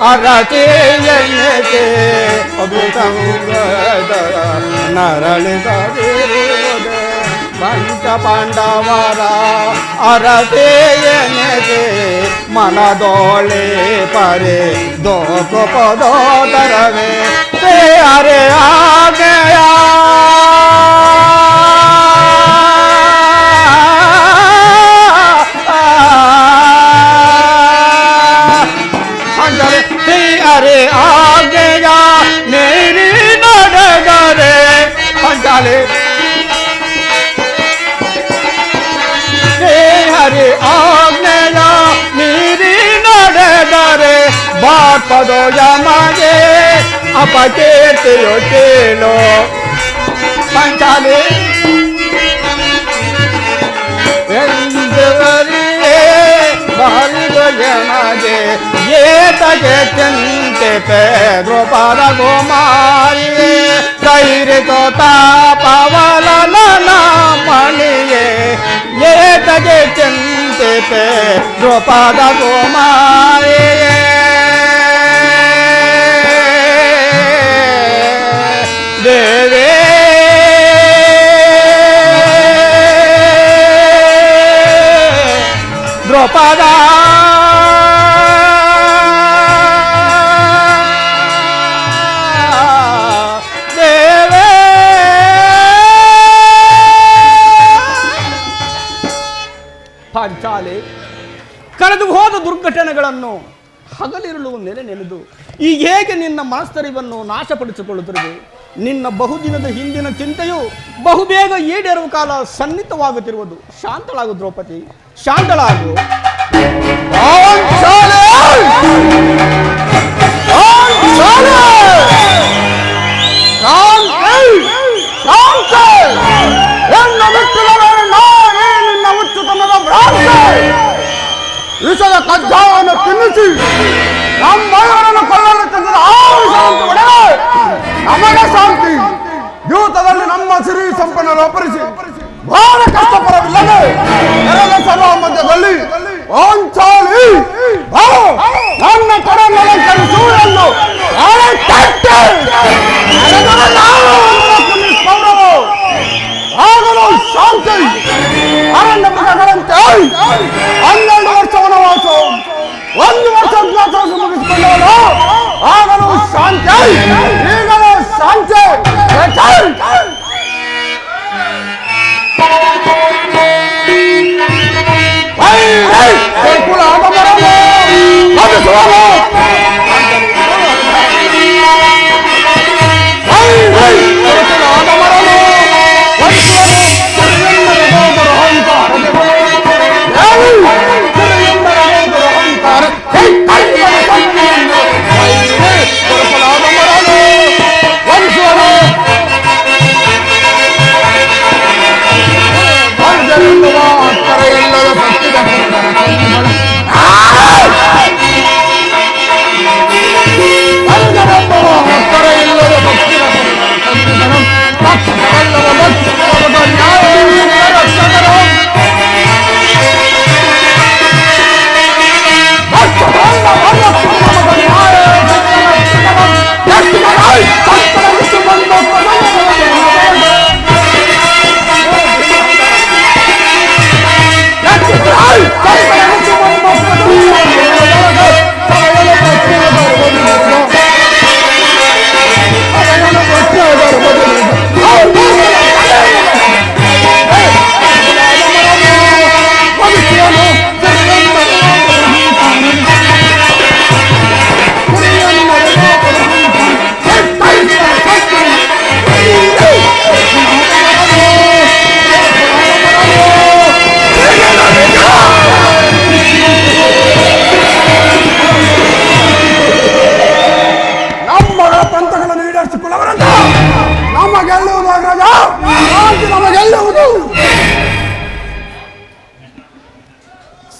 ಅರತಿಯನ್ನೇ ಅಭಿಸಂಗದ ನರಳಿದರಿರುವುದೇ. ಪಂಚ ಪಾಂಡವರ ಅರತಿಯನ್ನೇ ಮನದೋಳೆ ಪರೆ ದೋಕು ಪದೋದರವೇ. ಅರೆ ಆಗಯ अरे आ गया मेरी नडगरे. पंचाले हरे आ गया मेरी नडगरे. बात पदो जमागे अपके तेलो तेलो. पंचाले ಜಮಾಗೆ ಏತಗೆ ಚಿಂತಿತೆ ದ್ರೌಪದ ಕುಮಾರಿಯೇ. ಸೈರಿಸೋ ತಾಪವಲನ ಮಣಿಯೇ. ಏತಗೆ ಚಿಂತಿತೆ ದ್ರೌಪದ ಕುಮಾರಿಯೇ. ದೇವೇ ದ್ರೌಪದ ಪಾಂಚಾಲಿ ಕಳೆದು ಹೋದ ದುರ್ಘಟನೆಗಳನ್ನು ಹಗಲಿರುಳು ನೆನೆ ನೆನೆದು ಈ ಹೇಗೆ ನಿನ್ನ ಮನಸ್ಥೈರ್ಯವನ್ನು ನಾಶಪಡಿಸಿಕೊಳ್ಳುತ್ತಿರುವೆ. ನಿನ್ನ ಬಹುದಿನದ ಹಿಂದಿನ ಚಿಂತೆಯು ಬಹುಬೇಗ ಈಡೇರುವ ಕಾಲ ಸನ್ನಿಹಿತವಾಗುತ್ತಿರುವುದು. ಶಾಂತಳಾಗು ದ್ರೌಪದಿ, ಶಾಂತಳಾಗು. ವಿಷದ ಕಜ್ಜಾಯವನ್ನು ತಿನ್ನಿಸಿ ನಮ್ಮನ್ನು ಕೊಳ್ಳಲು ತಂದಿದ ಆ ವಿಷವನ್ನು ಹೊಡೆದು ನಮಗೆ ಶಾಂತಿ. ಜೀವಿತದಲ್ಲಿ ನಮ್ಮ ಸಿರಿ ಸಂಪನ್ನನ್ನು ಅಪರಿಸಿ ಬಹಳ ಕಷ್ಟಪಡವಿಲ್ಲದೆ ನೆರೆದ ಸಭಾ ಮಧ್ಯದಲ್ಲಿ ಪಾಂಚಾಲಿ ನನ್ನ ಕಡೆ ಅಲಂಕರಿಸು ಎಂದು ಆಗಲು ಶಾಂತಿ. ಅರಣ್ಯ ಮೃಗಗಳಂತೆ 12 ವರ್ಷ ವನವಾಸ, 1 ವರ್ಷ ಜ್ಞಾತವಾಸ ಮುಗಿಸಿಕೊಂಡವನು ಆಗಲು ಶಾಂತಿ. ಈಗಲೂ ಶಾಂತಿ ಕುಲ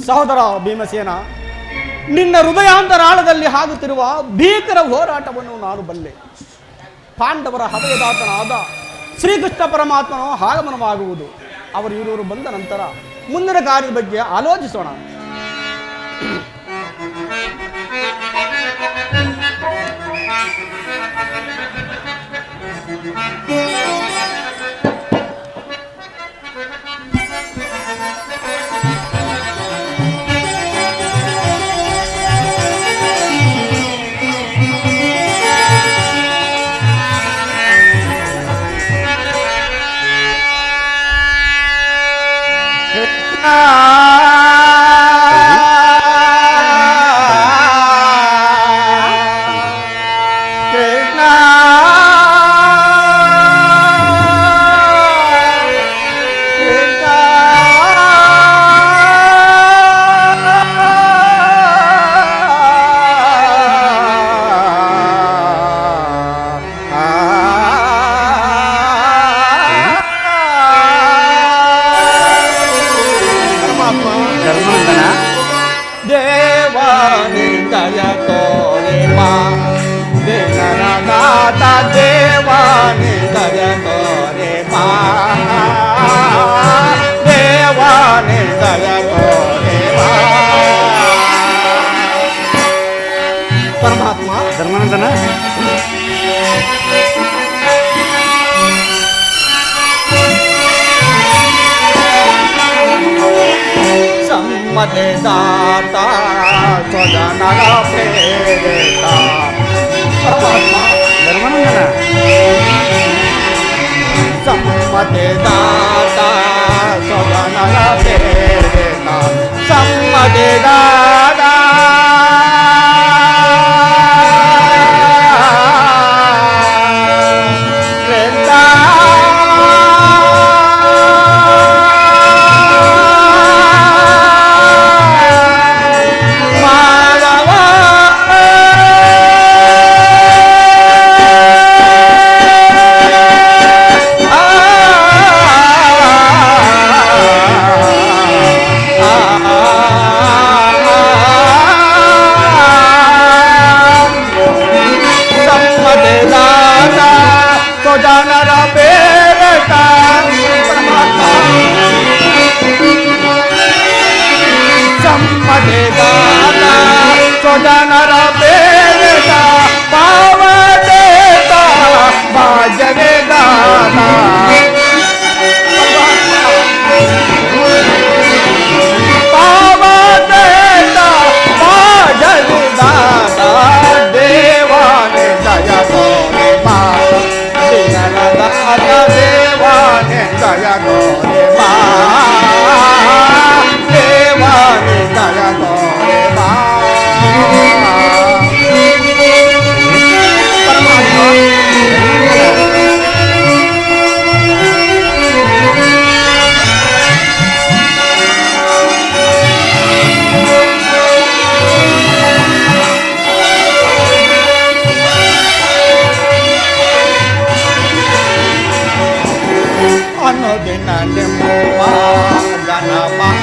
ಸಹೋದರ ಭೀಮಸೇನ, ನಿನ್ನ ಹೃದಯಾಂತರಾಳದಲ್ಲಿ ಆಗುತ್ತಿರುವ ಭೀಕರ ಹೋರಾಟವನ್ನು ನಾನು ಬಲ್ಲೆ. ಪಾಂಡವರ ಹೃದಯದಾತನಾದ ಶ್ರೀಕೃಷ್ಣ ಪರಮಾತ್ಮನು ಆಗಮನವಾಗುವುದು. ಅವರು ಇವರು ಬಂದ ನಂತರ ಮುಂದಿನ ಕಾರ್ಯದ ಬಗ್ಗೆ ಆಲೋಚಿಸೋಣ. ಪರಮಾತ್ಮ ಧರ್ಮಾನಂದನ ಸಮ್ಮತೆ ದಾತ ಸ್ವಜನರ ಪ್ರೇರಿತ ಪರಮಾತ್ಮ ಧರ್ಮಾನಂದನ ಸಮ್ಮತೆ ದಾತ ಸ್ವಜನರ ಪ್ರೇರಿತ ಸಮ್ಮತೆ ದಾತ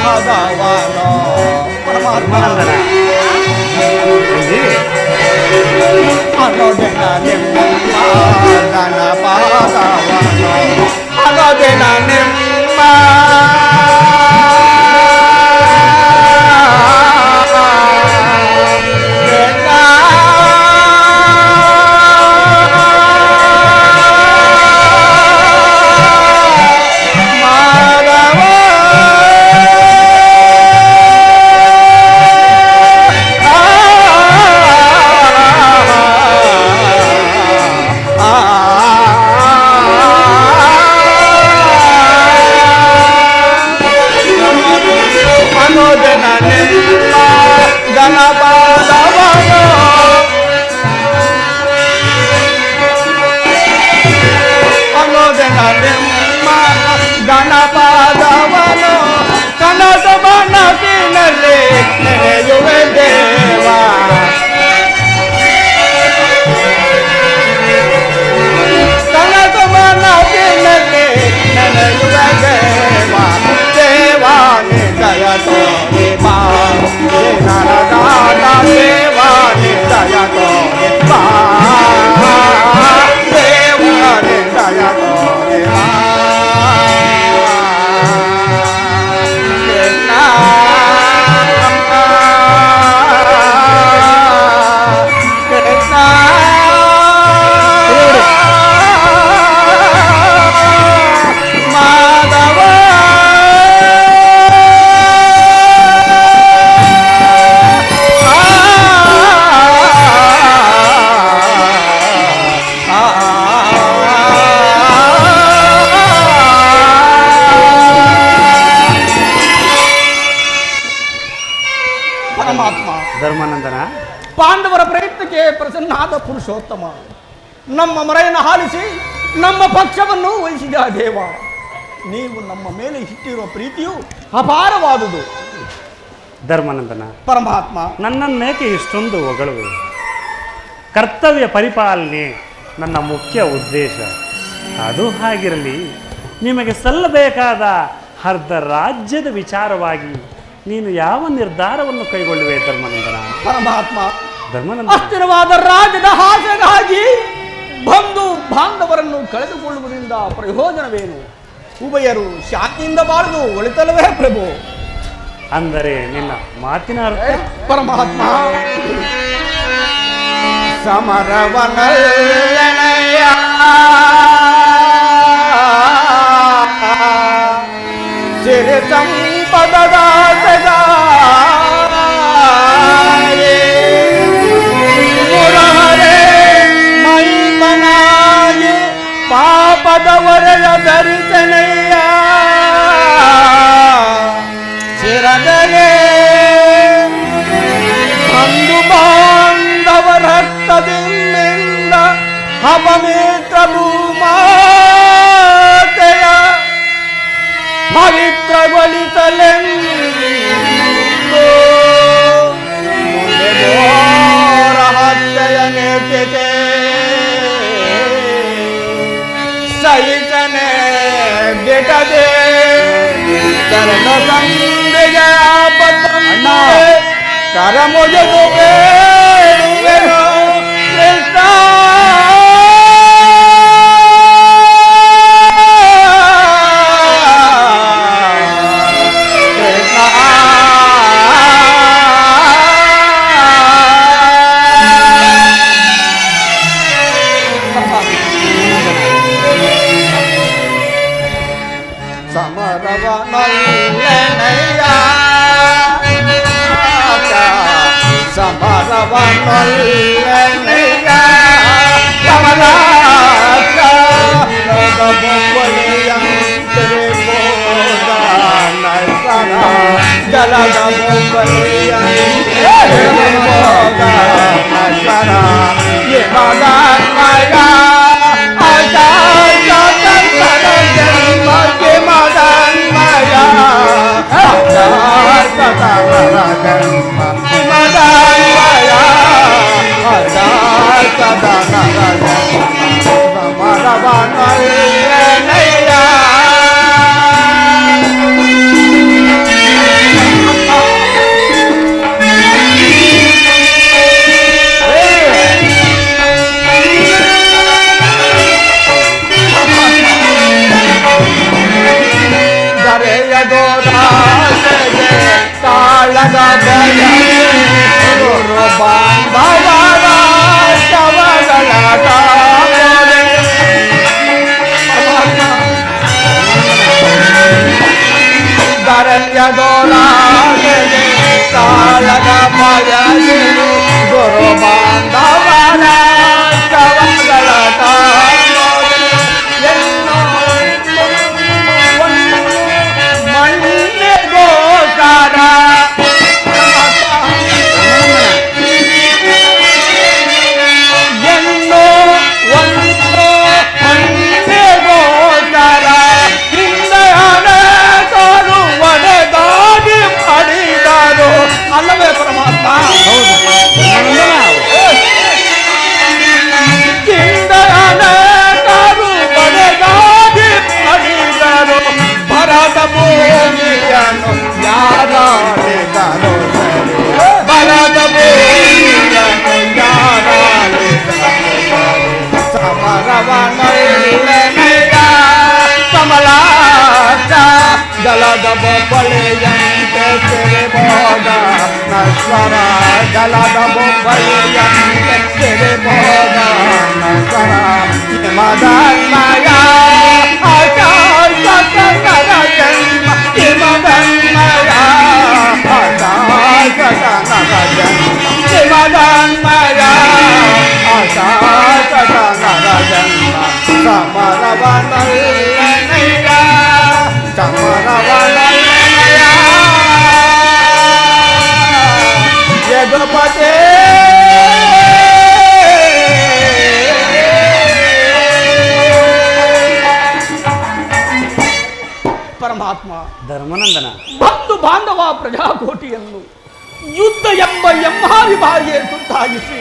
ಪಾದವನು ಧರ್ಮಾನಂದನ ಅನ್ನೋದಿನ ನಿಮ್ಮ ದನ ಪಾದವನು ಅನ್ನೋದಿನ ನಿಮ್ಮ ಗಣಪಾದವನು ಕನಸ ಮನಸ್ಸಿನಲ್ಲಿ ನೆನೆಯುವೆ ದೇವ ಕನಸ ಮನಸ್ಸಿನಲ್ಲಿ ನೆನೆಯುವೆ ದೇವ ದೇವಾನಿ ದಯ ತೋರಿ ಬಾ ನರಗಾದ ದೇವಾನಿ ದಯ ತೋರಿ ಬಾ ದೇವಾನಿ ದಯ ತೋರಿ ಬಾ ಧರ್ಮಾನಂದನ ಪಾಂಡವರ ಪ್ರಯತ್ನಕ್ಕೆ ಪ್ರಸನ್ನಾದ ಪುರುಷೋತ್ತಮ ನಮ್ಮ ಮೊರೆಯನ್ನು ಆಲಿಸಿ ನಮ್ಮ ಪಕ್ಷವನ್ನು ವಹಿಸಿದ ದೇವ ನೀವು ನಮ್ಮ ಮೇಲೆ ಇಟ್ಟಿರುವ ಪ್ರೀತಿಯು ಅಪಾರವಾದುದು ಧರ್ಮಾನಂದನ ಪರಮಾತ್ಮ ನನ್ನನ್ನೇಕೆ ಇಷ್ಟೊಂದು ಹೊಗಳುವೆ ಕರ್ತವ್ಯ ಪರಿಪಾಲನೆ ನನ್ನ ಮುಖ್ಯ ಉದ್ದೇಶ ಅದು ಹಾಗಿರಲಿ ನಿಮಗೆ ಸಲ್ಲಬೇಕಾದ ಅರ್ಧ ರಾಜ್ಯದ ವಿಚಾರವಾಗಿ ನೀನು ಯಾವ ನಿರ್ಧಾರವನ್ನು ಕೈಗೊಳ್ಳುವೆ ಧರ್ಮಾನಂದನ ಪರಮಾತ್ಮ ಧರ್ಮಾನಂದ ಅಸ್ಥಿರವಾದ ರಾಜ್ಯದ ಆಸೆಗಾಗಿ ಬಂಧು ಬಾಂಧವರನ್ನು ಕಳೆದುಕೊಳ್ಳುವುದರಿಂದ ಪ್ರಯೋಜನವೇನು ಉಭಯರು ಶಾಂತಿಯಿಂದ ಬಾಳುವುದು ಒಳಿತಲ್ಲವೇ ಪ್ರಭು ಅಂದರೆ ನಿನ್ನ ಮಾತಿನ ಅರ್ಥ ಪರಮಾತ್ಮ ಸಮರವನಲ್ಲನೆಯ ಸಿರಿ ಸಂಪದದ ಮುರಹರೆ ಮೈಮನಾಗಿ ಪಾಪದವರೆಯ ಧರಿಸನೆಯ ಶಿರದಗೆ ಬಂಧು ಬಾಂಧವರ ರಕ್ತದಿಂದ ಅಪವಿತ್ರ ಭೂಮಾತೆಯ ಪವಿತ್ರಗೊಳಿಸಲೆಂದು ಮುಂದೆ ಘೋರ ಹತ್ಯೆಯ ನೇತಿದೆ ಸಹಿಸನೆ ಗಿಟದೆ ಕರಣ ಸಂದಿಗೆ ಆಪತ್ತಣ್ಣ ಕರ ಮುಗಿದು ಬೇಡುವೆನು ಕೃಷ್ಣ ಸಮರವನೊಲ್ಲೆನೆಯ ಸಮರವನೊಲ್ಲೆನೆಯ ಕಮಲಾಕ್ಷ ಬೊಬ್ಬಲಿಯಂತೆ ಬೋದ ನೈಸರ ಜಲದ ಬೊಬ್ಬಲಿಯಂತೆ ಬೋದ ನೈಸರ ಮದನ್ಮಯ ಆಚಾರ್ಯ ಸಂತರ ಜನ್ಮಕ್ಕೆ ಮದನ್ಮಯ ಆಚಾರ್ಯ ಸಂತರ ಜನ್ಮ ಮದನ್ಮಯ ಆಚಾರ್ಯ ಸಂತರ ಜನ್ಮ ಸಮರವನೊಲ್ಲೆನೆಯ ಬರೆಯದೋದಾಸೆಗೆ ತಾಳದ ಬಯಕೆ ಗುರು ಬಾಂಧವರ ಶವಗಳ ತಾಳದೆ. ಬರೆಯದೋದಾಸೆಗೆ ತಾಳದ ಬಯಕೆ ಗುರು ಬಾಂಧವರ ಶವಗಳ ತಾಳದೆ. ಎನ್ನೋ ಮಣ್ಣಿಗೋಸ್ಕರ ಎನ್ನೋ ಒಂದು ಮಣ್ಣಿಗೋಸ್ಕರ ಹಿಂದೆ ಅನೇಕರು ಒಡೆದಾಗಿ ಮಾಡಿದರು ಅಲ್ಲವೇ ಪರಮಾತ್ಮ? ಹಿಂದೆ ಅನೇಕರು ಒಡೆದಾಗಿ ಮಾಡಿದರು ಭರದ ಭೂಮಿಯನ್ನು ಯಾರಾಡಿದರು ಸರಿ. ಭರದ ಭೂಮಿಯನ್ನು ಯಾರಾಡಿದರು ಸಮರವನೈಯ ಕಮಲಾಕ್ಷ ಜಲದ ಬೊಬ್ಬಳೆಯಂತೆ ತೆರೆಬೋದ ನಶ್ವರ ಜಲದ ಬೊಬ್ಬಳೆಯಂತೆ ತೆರೆಬೋದ ನಶ್ವರ ಹಿಮದನ್ಮಯ ಆಕಾಶ ಕನ್ನಡ ಜನ್ಮ ಹಿಮದನ್ಮಯ ಆಕಾಶ ಕನ್ನಡ ಜನ್ಮ ಹಿಮದನ್ಮಯ ಆಕಾಶ ಕನ್ನಡ ಜನ್ಮ ಸಮರವನಲ್ಲನಯ್ಯ ಸಮರವನಲ್ಲನಯ್ಯ ಯದುಪತೆ ಪರಮಾತ್ಮ ಧರ್ಮನಂದನ, ಬಂಧು ಬಾಂಧವ ಪ್ರಜಾಕೋಟಿಯನ್ನು ಯುದ್ಧ ಎಂಬ ಎಮ್ಮಾರಿ ಬಾಯಿಗೆ ತುತ್ತಾಗಿಸಿ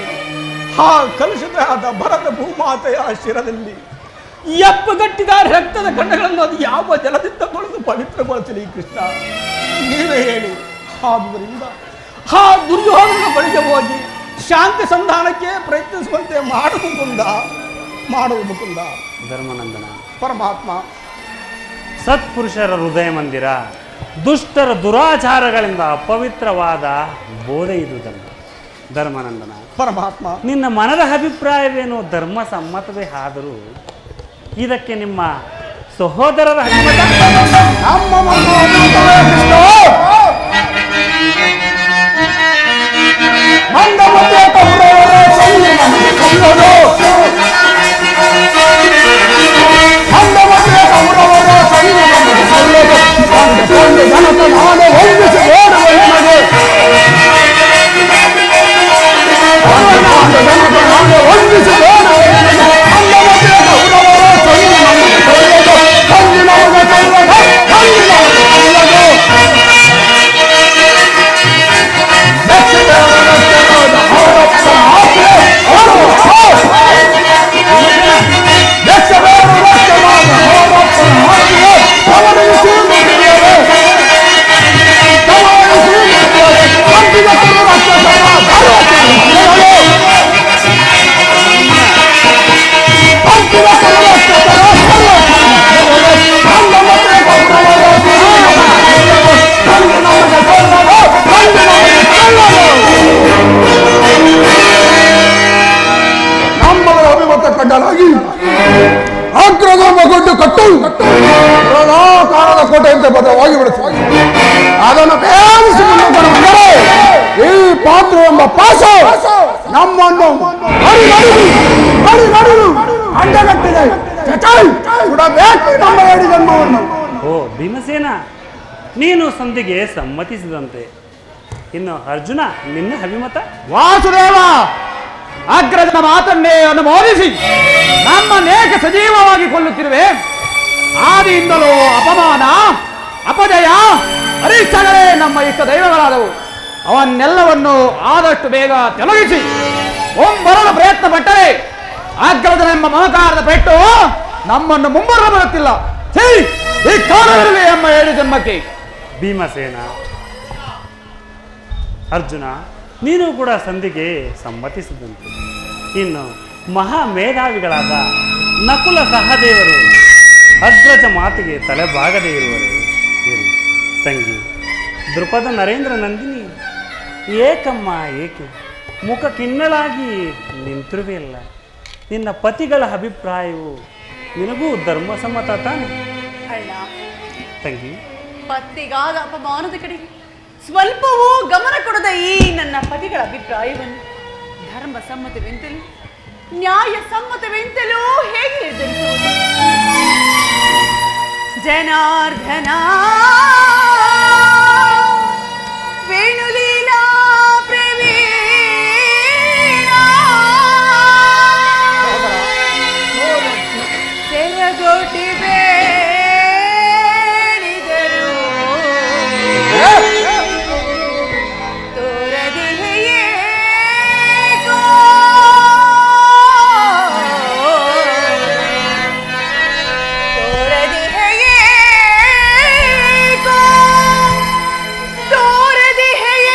ಆ ಕಲುಷಿತರಾದ ಭರತ ಭೂಮಾತೆಯ ಶಿರದಲ್ಲಿ ಎಪ್ಪಗಟ್ಟಿದ ರಕ್ತದ ಕಣ್ಣಗಳನ್ನು ಅದು ಯಾವ ಜಲದಿಂದ ತೊಳೆದು ಪವಿತ್ರಗೊಳಿಸಲಿ ಕೃಷ್ಣ, ನೀವೇ ಹೇಳಿ. ಆದುದರಿಂದ ಆ ದುರ್ಯೋಧನ ಬಳಿಗೆ ಹೋಗಿ ಶಾಂತಿ ಸಂಧಾನಕ್ಕೆ ಪ್ರಯತ್ನಿಸುವಂತೆ ಮಾಡುವುದು ಮುಕುಂದ. ಧರ್ಮನಂದನ, ಪರಮಾತ್ಮ ಸತ್ಪುರುಷರ ಹೃದಯ ಮಂದಿರ ದುಷ್ಟರ ದುರಾಚಾರಗಳಿಂದ ಅಪವಿತ್ರವಾದ ಬೋಧೆ ಇದುದಲ್ಲ. ಧರ್ಮನಂದನ, ಪರಮಾತ್ಮ ನಿನ್ನ ಮನದ ಅಭಿಪ್ರಾಯವೇನು ಧರ್ಮ ಸಮ್ಮತವೇ ಆದರೂ ಇದಕ್ಕೆ ನಿಮ್ಮ ಸಹೋದರರ ಕೋಟೆಯಂತೆ ಭದ್ರವಾಗಿ ಬಿಡುತ್ತದೆ. ಅದನ್ನು ಬೇಯಿಸಿಕೊಂಡು ಬಂದರೆ ಈ ಪಾತ್ರ ಎಂಬ ಪಾಶ ನಮ್ಮನ್ನು ಅಂಡಗಟ್ಟಿದೆ. ಸುಡಬೇಕು ನಮ್ಮ ಹೇಳಿ ಜನ್ಮವನ್ನು. ಓ ಭೀಮಸೇನ, ನೀನು ಸಂಧಿಗೆ ಸಮ್ಮತಿಸಿದಂತೆ. ಇನ್ನು ಅರ್ಜುನ, ನಿನ್ನ ಅಭಿಮತ? ವಾಸುದೇವ, ಅಗ್ರಜನ ಮಾತನ್ನೇ ಅನುಮೋದಿಸಿ ನಮ್ಮನ್ನೇಕ ಸಜೀವವಾಗಿ ಕೊಲ್ಲುತ್ತಿರುವೆ. ಆದಿಯಿಂದಲೂ ಅಪಮಾನ, ಅಪಜಯ, ಅರಿಷ್ಟಗಳೇ ನಮ್ಮ ಇಷ್ಟ ದೈವಗಳಾದವು. ಅವನ್ನೆಲ್ಲವನ್ನು ಆದಷ್ಟು ಬೇಗ ತೊಲಗಿಸಿ ಮುಂಬರಲು ಪ್ರಯತ್ನ ಪಟ್ಟರೆ ಅಗ್ರಜನೆಂಬ ಮಮಕಾರದ ಪೆಟ್ಟು ನಮ್ಮನ್ನು ಮುಂಬರಲು ಬರುತ್ತಿಲ್ಲ. ಈ ಕಾಲದಲ್ಲಿ ಎಂಬ ಏಳು ಜನ್ಮಕ್ಕೆ. ಭೀಮಸೇನ, ಅರ್ಜುನ, ನೀನು ಕೂಡ ಸಂಧಿಗೆ ಸಮ್ಮತಿಸಿದಂತೆ. ಇನ್ನು ಮಹಾ ಮೇಧಾವಿಗಳಾದ ನಕುಲ ಸಹದೇವರು ಅಗ್ರಜ ಮಾತಿಗೆ ತಲೆಬಾಗದೇ ಇರುವರು. ದೃಪದ ನರೇಂದ್ರ ನಂದಿನಿ, ಏಕಮ್ಮ ಏಕೆ ಮುಖ ಕಿನ್ನಳಾಗಿ ನಿಂತಿರುವೆಯಲ್ಲ? ನಿನ್ನ ಪತಿಗಳ ಅಭಿಪ್ರಾಯವು ನಿನಗೂ ಧರ್ಮಸಮ್ಮತ ತಾನೆ? ಅಣ್ಣ, ತಂಗಿ, ಪತ್ನಿಗಾದ ಅಪಮಾನದ ಕಡೆಗೆ ಸ್ವಲ್ಪವೂ ಗಮನ ಕೊಡದ ಈ ನನ್ನ ಪತಿಗಳ ಅಭಿಪ್ರಾಯವನ್ನು ಧರ್ಮ ಸಮ್ಮತವೆಂತಲೂ ನ್ಯಾಯ ಸಮ್ಮತವೆಂತಲೂ ಹೇಗೆ ನಿರ್ಧರಿಸುವುದು? ಜನಾರ್ದನ ವೇಣುಲೀಲಾ ಪ್ರವೀಣ ಸೆರಗೋಟಿ ಬೇಡಿದರು ತೋರದಿಹೆಯೇಕೋ ತೋರದಿಹೆಯೇಕೋ ತೋರದಿಹೆಯೇಕೋ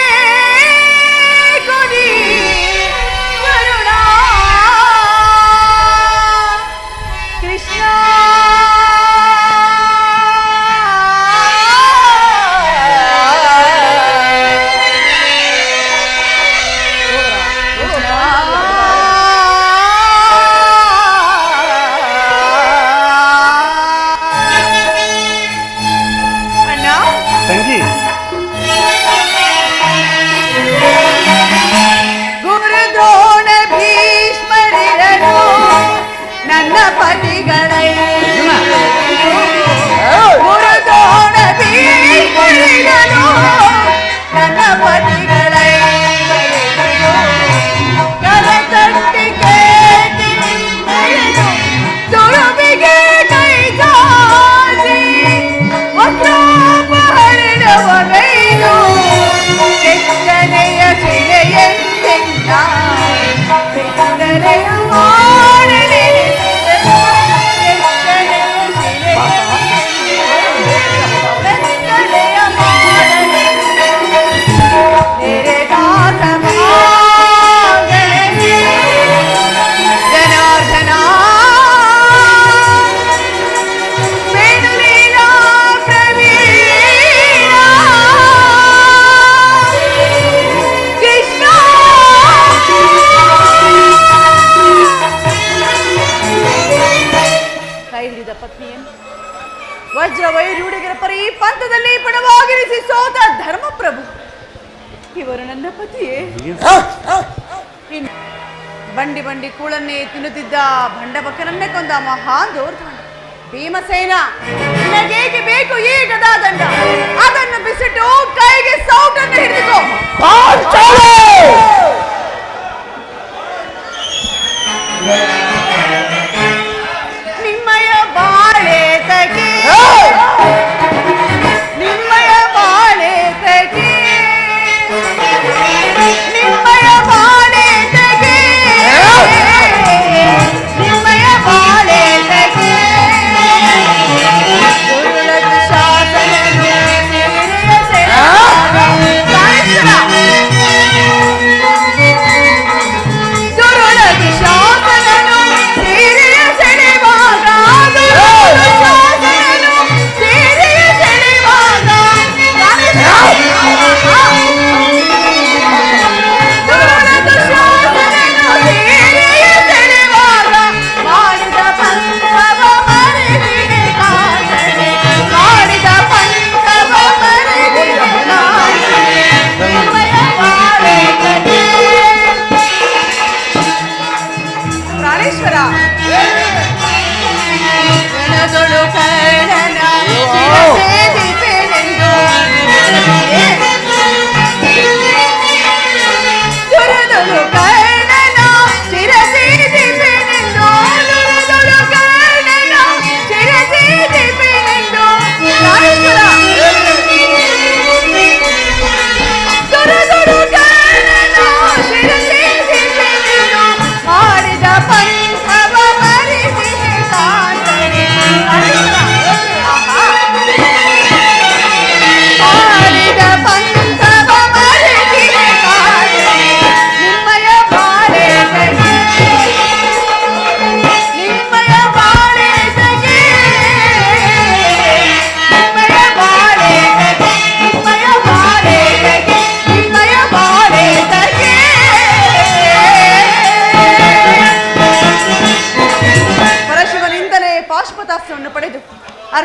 ನೀ ಕರುಣ ಕೃಷ್ಣ ಅಣ್ಣ, ತಂಗಿ, ಗುರುದ್ರೋಣ ಭೀಷ್ಮರಿರನು ನನ್ನ ಪತಿಗಳೇ. ಗುರುದ್ರೋಣ ಭೀಷ್ಮರಿರನು ನನ್ನ ಪತಿಗಳೇ. ಕರತಟ್ಟಿ ಕೇತಿನಿಂದೆಳೆದು ತುಳುಬಿಗೆ ಕೈ ಚಾಚಿ ವಸ್ತ್ರಾಪಹರಣವಗೈದು ಕೆತ್ತನೆಯ ಶಿಲೆಯೆಂದೆನ್ನ ಕೆತ್ತನೆಯ ಮಾಡಲೆನಿಸಿದನು. ಕೆತ್ತನೆಯ ಶಿಲೆಯೆಂದೆನ್ನ ಕೆತ್ತನೆಯ ಮಾಡಲೆನಿಸಿದನು. ನೆರೆದಾದ ಭಾಗದಲ್ಲಿ ಜನಾರ್ದನ ವೇಣುಲೀಲಾ ಪ್ರವೀಣ ಕೃಷ್ಣ. ಕೈ ಹಿಡಿದ ಪತ್ನಿಯನ್ನು ವಜ್ರ ವೈರೂಢಿಗರ ಪರಿ ಪಂಥದಲ್ಲಿ ಪಣವಾಗಿರಿಸಿ ಸೋತ ಧರ್ಮಪ್ರಭು ಇವರು ನನ್ನ ಪತಿಯೇ. ಇನ್ನು ಬಂಡಿ ಬಂಡಿ ಕೂಳನ್ನೇ ತಿನ್ನುತ್ತಿದ್ದ ಭಂಡಬಕ್ಕನನ್ನೇ ಕೊಂದ ಮಹಾನ್ ದೌರ್ಜನ್ಯ ಭೀಮಸೇನ. ನಿನಗೇಕೆ ಬೇಕು ಈ ಗದಾದಂಡ? ಅದನ್ನು ಬಿಸಿಟ್ಟು ಕೈಗೆ ಸೌಟನ್ನು ಹಿಡಿದುಕೋ. ನಿಮ್ಮಯ ಬಾಳೆ ತಗೆ, ನಿಮ್ಮಯ ಬಾಳೆ ತಗೆ, ನಿಮ್ಮಯ ಬಾಳೆ ತಗೆ, ನಿಮ್ಮಯ ಬಾಳೆ ತಗೆ. ಗುರುಳ ಶಾಸನನು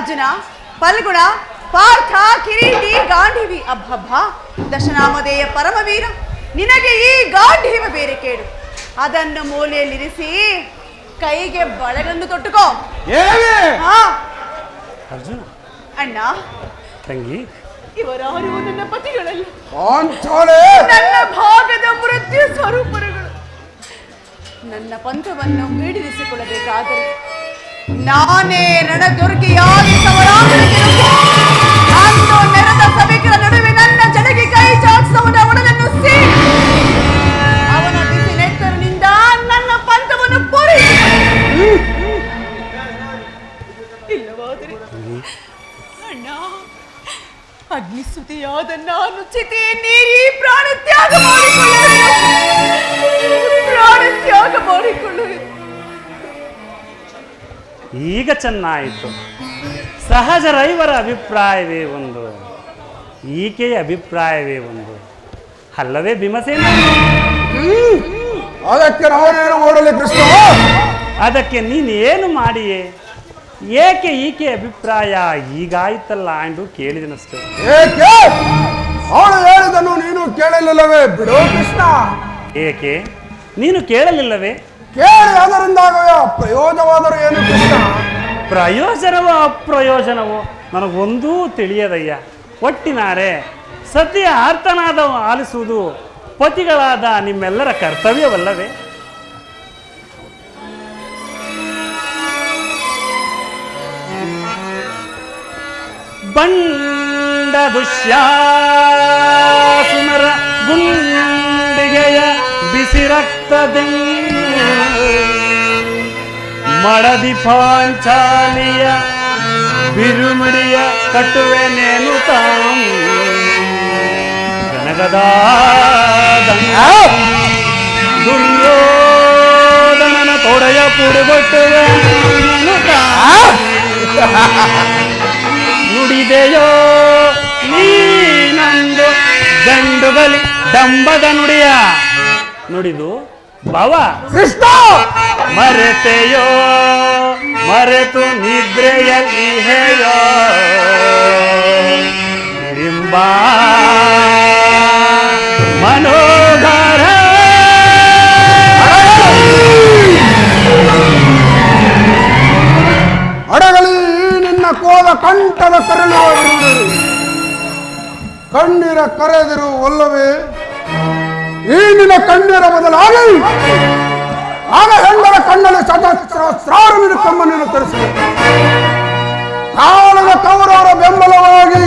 ಅರ್ಜುನ, ಫಲ್ಗುಣ, ಪಾರ್ಥ, ಕಿರೀಟಿ, ಗಾಂಧೀವಿ, ಅಬ್ಬಬ್ಬ ದಶನಾಮಧೇಯ ಪರಮವೀರ, ನಿನಗೆ ಈ ಗಾಂಧೀವ ಬೇರೆ ಕೇಡು. ಅದನ್ನು ಮೂಲೆಯಲ್ಲಿರಿಸಿ ಕೈಗೆ ಬಳೆಗಳನ್ನು ತೊಟ್ಟುಕೋ. ಹಾ ಅರ್ಜುನ, ಅಣ್ಣ, ತಂಗಿ, ಇವರಾರು ನನ್ನ ಪತಿಗಳಲ್ಲ, ಪಾಂಚಾಲೆ ನನ್ನ ಭಾಗದ ಮೃತ್ಯು ಸ್ವರೂಪರುಗಳು. ನನ್ನ ಪಂಥವನ್ನು ಈಡೇರಿಸಿಕೊಳ್ಳಬೇಕಾದರೆ ನಾನೇ ರಣದುರ್ಗಿಯಾಗಿ ಅಂದು ನೆರೆದ ಸಭಿಕರ ನಡುವೆ ನನ್ನ ಜಡಗಿ ಕೈ ಚಾಚಿಸವನ ಒಡಲನ್ನು ಸೀಳಿ ಅವನ ಬಿಸಿ ನೆತ್ತರಿನಿಂದ ನನ್ನ ಪಂಥವನ್ನು ಪೂರೈಸಿ. ಇಲ್ಲವಾದರೆ ಅಣ್ಣ, ಅಗ್ನಿಸ್ತುತಿಯಾದ ನಾನು ಚಿತೆಯ ನೀರಿ ಪ್ರಾಣ ತ್ಯಾಗ ಮಾಡಿಕೊಳ್ಳುವೆ. ಈಗ ಚೆನ್ನಾಯಿತು. ಸಹಜ ರೈವರ ಅಭಿಪ್ರಾಯವೇ ಒಂದು, ಈಕೆಯ ಅಭಿಪ್ರಾಯವೇ ಒಂದು, ಅಲ್ಲವೇ ಭೀಮಸೇನ? ಅದಕ್ಕೆ ನಾವೇನು ಮಾಡಲಿ ಕೃಷ್ಣ? ಅದಕ್ಕೆ ನೀನೇನು ಮಾಡಿಯೇ? ಏಕೆ ಈಕೆ ಅಭಿಪ್ರಾಯ ಹೀಗಾಯ್ತಲ್ಲ ಎಂದು ಕೇಳಿದನಷ್ಟೇ. ಏಕೆ ಅವಳು ಹೇಳಿದನು ನೀನು ಕೇಳಲಿಲ್ಲವೇ? ಬಿಡು ಕೃಷ್ಣ. ಏಕೆ ನೀನು ಕೇಳಲಿಲ್ಲವೇ? ಕೇಳಿ ಅದರಿಂದಾಗುವ ಪ್ರಯೋಜನವಾದರೂ ಏನು ಕೃಷ್ಣ? ಪ್ರಯೋಜನವೋ ಅಪ್ರಯೋಜನವೋ ನನಗೊಂದೂ ತಿಳಿಯದಯ್ಯ. ಒಟ್ಟಿನಾರೆ ಸತಿಯ ಆರ್ತನಾದ ಆಲಿಸುವುದು ಪತಿಗಳಾದ ನಿಮ್ಮೆಲ್ಲರ ಕರ್ತವ್ಯವಲ್ಲವೇ? ಬಂಡ ದುಶ್ಯಾಸುನರ ಗುಂಡಿಗೆಯ ಬಿಸಿ ರಕ್ತದಿ ಮಡದಿ ಪಾಂಚಾಲಿಯ ಬಿರುಮಿಡಿಯ ಕಟ್ಟುವೆನೇನು ತಾಂ ಗನಗದ ದುರ್ಯೋಧನನ ತೊಡೆಯ ಪುಡುಗೊಟ್ಟುವೆ ನುಡಿದೆಯೋ ನೀನಂದು ಗಂಡುಗಲಿ ಡಂಬದ ನುಡಿಯ ನುಡಿದು ಭವ ಕೃಷ್ಣ ಮರೆತೆಯೋ ಮರೆತು ನಿದ್ರೆಯಲ್ಲಿ ಹೇಯೋ ನಿಂಬ ಮನೋಧರ ಅಡಗಲಿ ನಿನ್ನ ಕೋದ ಕಂಠದ ಕರುಣಾಗಿರುವುದು. ಕಣ್ಣೀರ ಕರೆದಿರು ಒಲ್ಲವೇ? ಈ ನಿನ್ನ ಕಣ್ಣೀರ ಬದಲಾಗಿ ಆಗ ಹೆಣ್ಣರ ಕಣ್ಣಲ್ಲಿ ಸಹಸ್ರಾರು ಕಮ್ಮನನ್ನು ತರಿಸಿದೆ. ಕಾಲದ ಕೌರವರ ಬೆಂಬಲವಾಗಿ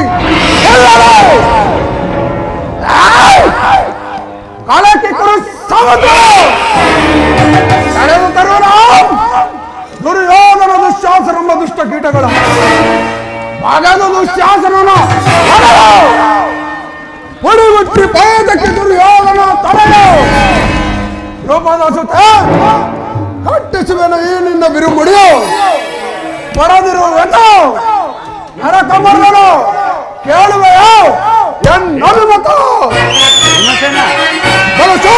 ಕಾಲಕ್ಕೆ ಸಮುದ್ರ ಕಳೆದು ತರುವ ದುರ್ಯೋಧನ ದುಶ್ಯಾಸನೆಂಬ ದುಷ್ಟ ಕೀಟಗಳ ಮಗದ ದುಶ್ಯಾಸನನ ಪುಡಿಗುಟ್ಟಿ ಪಯದಕ್ಕೆ ದುರ್ಯೋಧನ ತಲೆಯೋ ರೂಪದ ಸುತ್ತ ಕಟ್ಟಿಸುವೆನು ಈ ನಿನ್ನ ಬಿರುಮುಡಿಯೋ ಪರದಿರುವೆನು ನರಕಮರ್ದನು ಕೇಳುವೆಯೋ ಎನ್ನನುಮತ ಬಲಸು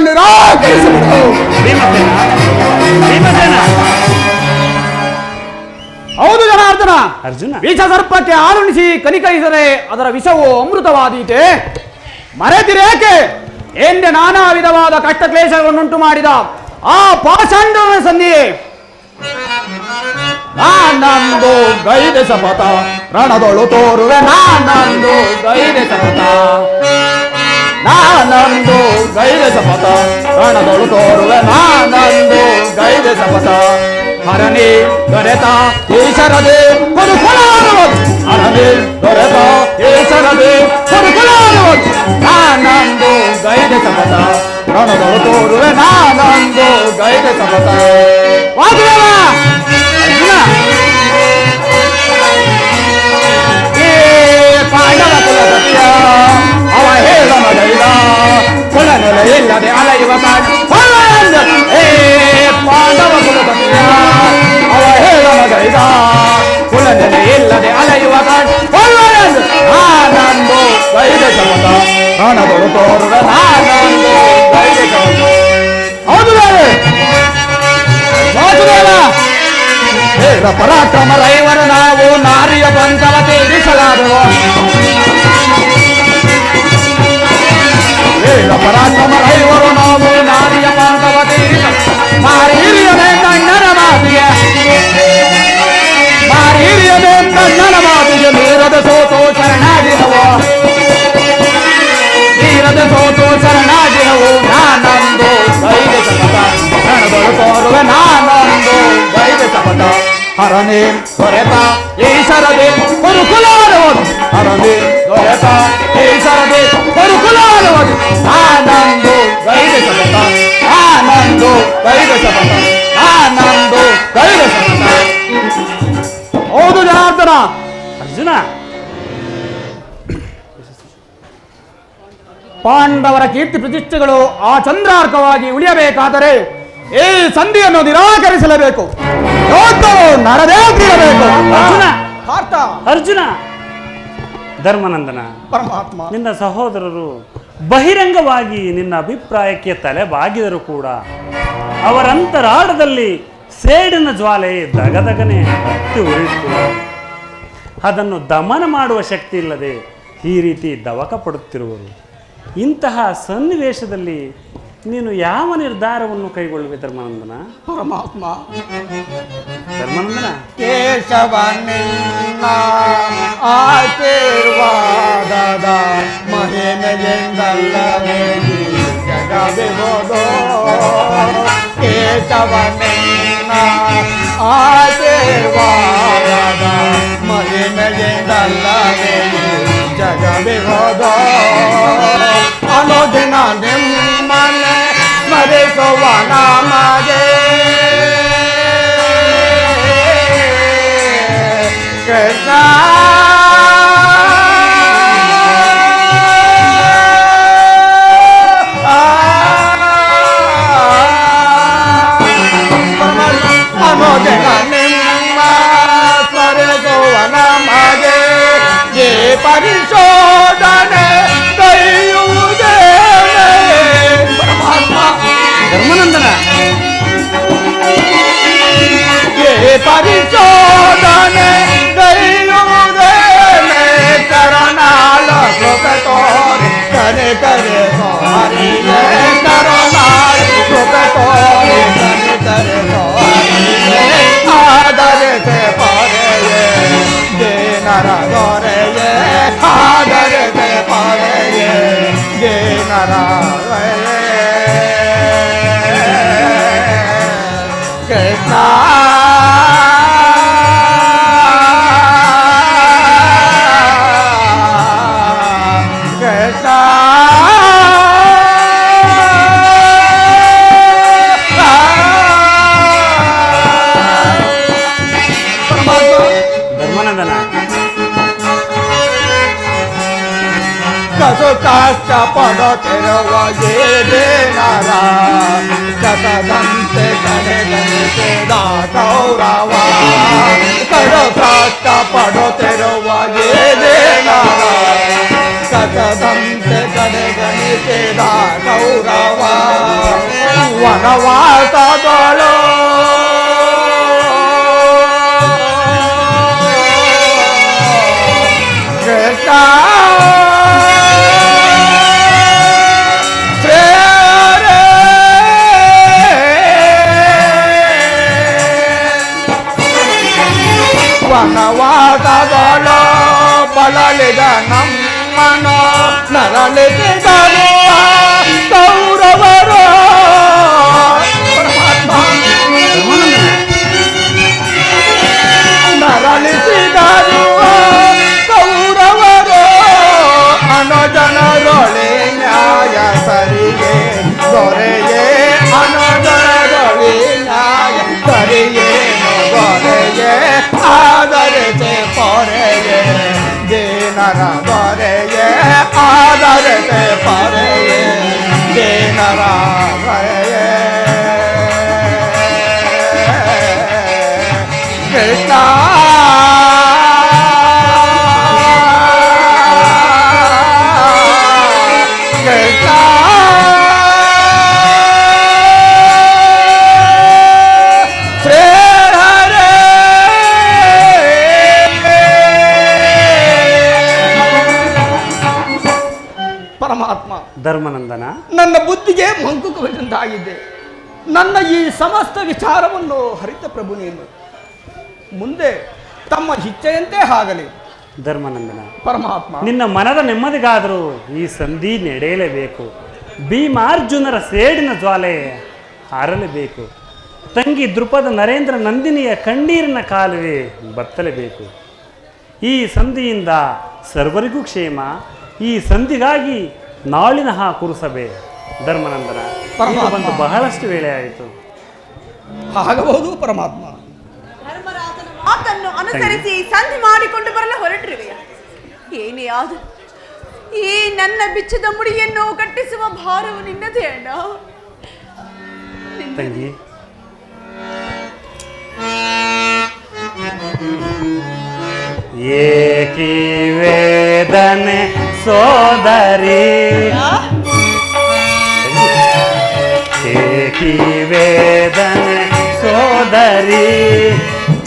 ನಿರಾಕರಿಸಿಬಿಡು. ಭೀಮಸೇನ, ಹೌದು ಜನಾರ್ದನ. ಅರ್ಜುನ, ವಿಷ ಸರ್ಪಕ್ಕೆ ಆರುಣಿಸಿ ಕನಿಕರಿಸದೆ ಅದರ ವಿಷವು ಅಮೃತವಾದೀತೆ. ಮರೆತಿರೇಕೆ ಎಂದೆ ನಾನಾ ವಿಧವಾದ ಕಷ್ಟ ಕ್ಲೇಶಗಳನ್ನುಂಟು ಮಾಡಿದ ಆ ಪಾಷಾಂಡನ ಸಂಧಿಯೇ ನಾನಂದು ಗೈದೆ ಸಪಥ ರಣದೊಳು ತೋರುವೆ. ನಾನಂದು ಗೈದೆ ಸಪಥ, ನಾನಂದು ಗೈದೆ ಸಪಥ ರಣದೊಳು ತೋರುವೆ. ನಾನಂದು ಗೈದೆ ಸಪಥ ಹರನೇ ದೊರೆತ ಈಶರದೆ ಕೊಡುಕೊಳಾಡುವುದು. ಹರನೇ ದೊರೆತ ಈಶರದೆ ಕೊಡುಕೊಳಾಡುವುದು. ನಾನಂದು ಗೈದೆ ಸಪಥ ರಣದೊಳು ತೋರುವೆ. ನಾನಂದು ಗೈದೆ ಸಪಥ. ವಾಸುದೇವ, ಪಾಂಡವ ಕುಲಪತಿಯ ಅವ ಹೇಳ ಮಗೈದ ಕುಲನೆಲ ಇಲ್ಲದೆ ಅಲೆಯುವ ಪಾಂಡವ ಕುಲಪತಿಯ ಅವ ಹೇಳ ಮಗೈದ ಕುಲನೆಲೆ ಇಲ್ಲದೆ ಅಲೆಯುವ ನಾನಂದು ಗೈದೆ ಸಮತ ಹಣದೊಳು ತೋರುವೆ. ನಾನಂದು ಗೈದೆ ಸಮತ. ಹೌದು ವಾಸುದೇವ, ಹೇಳ ಪರಾಕ್ರಮ ರೈವರು ನಾವು ನಾರಿಯ ಬಂಧವ ತೀರಿಸಲಾದೆವು. ಹೇಳ ಪರಾಕ್ರಮ ರೈವರು ನಾವು ನಾರಿಯ ಬಂಧವ ತೀರಿಸ ಮಾರಿಯದೆ ಕಣ್ಣನ ಮಾತಿಗೆ, ಮಾರಿಯದೆ ಕಣ್ಣನ ಮಾತಿಗೆ ನೀರದ ಸೋತು ಶರಣಾಗಿರವು. ನೀರದ ಸೋತು ಶರಣಾಗಿರವು. ನಾನಂದು ಗೈದೆ ಸಪಥ ರಣದೊಳು ತೋರುವೆ. ನಾನಂದು ಗೈದೆ ಸಪಥ ಹರನೇ ದೊರೆತ ಈಶರದೆ ಕೊರುಕುಲಾಡುವುದು. ಹರನೇ ದೊರೆತ ಈಶರದೆ ಕೊರುಕುಲಾಡುವುದು. ನಾನಂದು ಗೈದೆ ಸಪಥ. ನಾನಂದು ಗೈದೆ ಸಪಥ. ನಾನಂದು ಗೈದೆ ಸಪಥ. ಹೌದು ಜನಾರ್ದನ. ಅರ್ಜುನ, ಪಾಂಡವರ ಕೀರ್ತಿ ಪ್ರತಿಷ್ಠೆಗಳು ಆ ಚಂದ್ರಾರ್ಕವಾಗಿ ಉಳಿಯಬೇಕಾದರೆ ಈ ಸಂಧಿಯನ್ನು ನಿರಾಕರಿಸಲೇಬೇಕು. ಯೋಧರು ನರದೇ ತೀರಬೇಕು. ಅರ್ಜುನ, ಪಾರ್ಥ, ಅರ್ಜುನ, ಧರ್ಮನಂದನ, ಪರಮಾತ್ಮ, ನಿನ್ನ ಸಹೋದರರು ಬಹಿರಂಗವಾಗಿ ನಿನ್ನ ಅಭಿಪ್ರಾಯಕ್ಕೆ ತಲೆ ಬಾಗಿದರೂ ಕೂಡ ಅವರಂತರಾಳದಲ್ಲಿ ಸೇಡಿನ ಜ್ವಾಲೆ ದಗದಗನೆ ಹತ್ತಿ ಉರಿಯಿತು. ಅದನ್ನು ದಮನ ಮಾಡುವ ಶಕ್ತಿ ಇಲ್ಲದೆ ಈ ರೀತಿ ದವಕ ಪಡುತ್ತಿರುವರು. ಇಂತಹ ಸನ್ನಿವೇಶದಲ್ಲಿ ನೀನು ಯಾವ ನಿರ್ಧಾರವನ್ನು ಕೈಗೊಳ್ಳುವೆ ಧರ್ಮಾನಂದನ? ಪರಮಾತ್ಮ, ಧರ್ಮಾನಂದನ, ಕೇಶವನಿನ್ನ ಆಶೀರ್ವಾದದ ಮಹಿಮೆಯಿಂದಲ್ಲವೇ ಜಗವಿರುವುದು. ಕೇಶವನಿನ್ನ ಆಶೀರ್ವಾದದ ಮಹಿಮೆಯಿಂದಲ್ಲವೇ ಜಗವಿರುವುದು. ಅನುದಿನ ನಿಮ್ಮನೆ ಸ್ಮರಿಸುವ ನಮಗೆ ಕೃಷ್ಣ. ಅನುದಿನ ನಿಮ್ಮ ಸ್ಮರಿಸುವ ನಮಗೆ ಈ ಪರಿಶೋಧನೆ ಕೈಯುವುದೇ. ಧರ್ಮಾನಂದನ, ಪರಿಶೋಧನೆ ಕೈಯುವುದೇ. ಕರುಣಾಳ ಕೃಪ ತೋರಿ ಕರೆ ಕರೆ ಸೋರಿಯೇ. ಕರುಣಾಳ ಕೃಪ ತೋರಿ ಕರೆ ಕರೆ ಸೋರಿಯೇ. ಆದರಿಸೆ ಪೊರೆಯೇ ದೇನರ ದೊರೆಯೇ. ಆದರಿಸೆ ಪೊರೆಯೇ ದೇನರ ದೊರೆಯೇ. ಕೃಷ್ಣ ಕೃಷ್ಣ ಧರ್ಮಾನಂದನ, ಕಸು ಕಷ್ಟ ಪಡುತ್ತಿರುವ ಏನೇನರ ಕಸದಂತೆ ಕಡೆಗಣಿಸಿದ ಗೌರವ. ಕಡು ಕಷ್ಟ ಪಡುತ್ತಿರುವ ಏನೇನರ ಕಸದಂತೆ ಕಡೆಗಣಿಸಿದ ನರಳಿಸಿದ ಕೌರವ ವನವಾಸದೊಳು ಕೃಷ್ಣ ವನವಾಸದೊಳು ಬಳಲಿದ ನಮ್ಮನು ನರಳಿಸಿದರು ಕೌರವರು ನರಳಿಸಿದರು ಕೌರವರು ಅನುಜನರೊಳೆ ನ್ಯಾಯ ಸರಿಗೆ ದೊರೆಯೇ ಅನುಜನರೊಳೆ ನ್ಯಾಯ ಸರಿಯೇ ದೊರೆಯೇ ಆದರಿಸಿ ಪೊರೆಯೇ ದೇನರ ದೊರೆಯೇ ಆದರಿಸಿ ಪೊರೆಯೇ ದೇನರ ದೊರೆಯೇ ಕೃಷ್ಣ ಕೃಷ್ಣ ಪರಮಾತ್ಮ ಧರ್ಮನಂದನ, ನನ್ನ ಬುದ್ಧಿಗೆ ಮಂಕುಕವಿದ್ದಂತಾಗಿದೆ. ನನ್ನ ಈ ಸಮಸ್ತ ವಿಚಾರವನ್ನು ಹರಿತ ಪ್ರಭು ನೀನು ಮುಂದೆ ತಮ್ಮ ಇಚ್ಛೆಯಂತೆ ಆಗಲಿ. ಧರ್ಮನಂದನ, ಪರಮಾತ್ಮ ನಿನ್ನ ಮನದ ನೆಮ್ಮದಿಗಾದರೂ ಈ ಸಂಧಿ ನಡೆಯಲೇಬೇಕು. ಭೀಮಾರ್ಜುನರ ಸೇಡಿನ ಜ್ವಾಲೆ ಹಾರಲೇಬೇಕು. ತಂಗಿ ದೃಪದ ನರೇಂದ್ರ ನಂದಿನಿಯ ಕಣ್ಣೀರಿನ ಕಾಲುವೆ ಬತ್ತಲೇಬೇಕು. ಈ ಸಂಧಿಯಿಂದ ಸರ್ವರಿಗೂ ಕ್ಷೇಮ. ಈ ಸಂಧಿಗಾಗಿ ನಾಳಿನ ಕುರುಸಭೆ. ಧರ್ಮನಂದನ, ಬಂದು ಬಹಳಷ್ಟು ವೇಳೆ ಆಯಿತು. ಆಗಬಹುದು ಪರಮಾತ್ಮ. ಧರ್ಮರಾಜನ ಮಾತನ್ನು ಅನುಸರಿಸಿ ಸಂಧಿ ಮಾಡಿಕೊಂಡು ಬರಲು ಹೊರಟಿರುವೆಯ. ಏನೇ ಆದ ಈ ನನ್ನ ಬಿಚ್ಚದ ಮುಡಿಯನ್ನು ಕಟ್ಟಿಸುವ ಭಾರವು ನಿನ್ನದೇ ಅಣ್ಣ. ತಂಗಿ, ಏಕಿ ವೇದನೆ ಸೋದರಿ, ಏಕಿ ವೇದನೆ ಸೋದರಿ,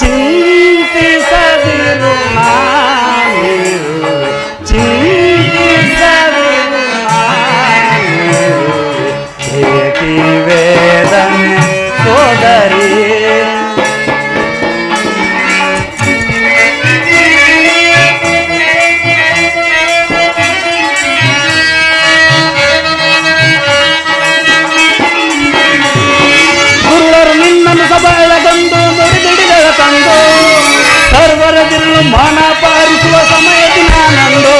ಚಿಂತಿಸದಿರು ನಾನಿರುವೆ, ಚಿಂತಿಸದಿರು ನಾನಿರುವೆ, ಏಕಿ ವೇದನೆ ಸೋದರಿ. ಸಬಳಗಂದು ನುಡಿದಿಡಿದ ತಂದು ಸರ್ವರದಿರಲು ಮಾನ ಪಾರಿಸುವ ಸಮಯದ ನಾನಂದು.